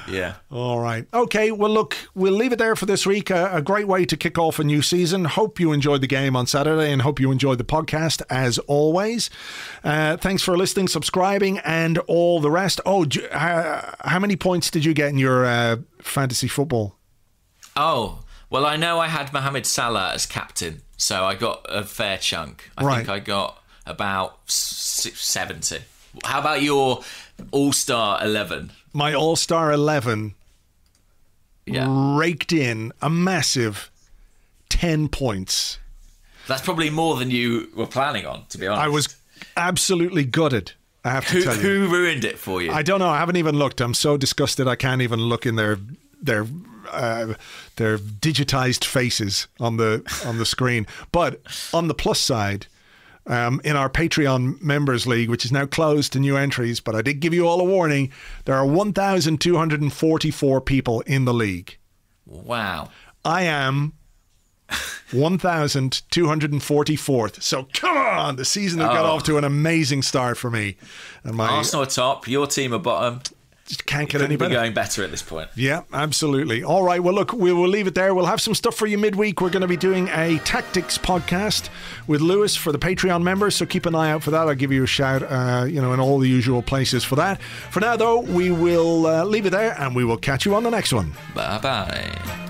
Yeah. All right. Okay. Well, look, we'll leave it there for this week. A great way to kick off a new season. Hope you enjoyed the game on Saturday and hope you enjoyed the podcast as always. Thanks for listening, subscribing, and all the rest. Oh, how many points did you get in your fantasy football? Oh, well, I know I had Mohamed Salah as captain, so I got a fair chunk. I think I got about 70. How about your All-Star 11? My All-Star 11 raked in a massive 10 points. That's probably more than you were planning on, to be honest. I was absolutely gutted, I have to tell you. Who ruined it for you? I don't know. I haven't even looked. I'm so disgusted I can't even look in their digitized faces on the screen. But on the plus side, in our Patreon members league, which is now closed to new entries, but I did give you all a warning, there are 1,244 people in the league. Wow. I am 1,244th. So come on, the season has got off to an amazing start for me. And Arsenal are top, your team are bottom. Just can't get any better. Be going better at this point. Yeah, absolutely. All right, well, look, we will leave it there. We'll have some stuff for you midweek. We're going to be doing a tactics podcast with Lewis for the Patreon members, so keep an eye out for that. I'll give you a shout, in all the usual places for that. For now, though, we will leave it there, and we will catch you on the next one. Bye-bye.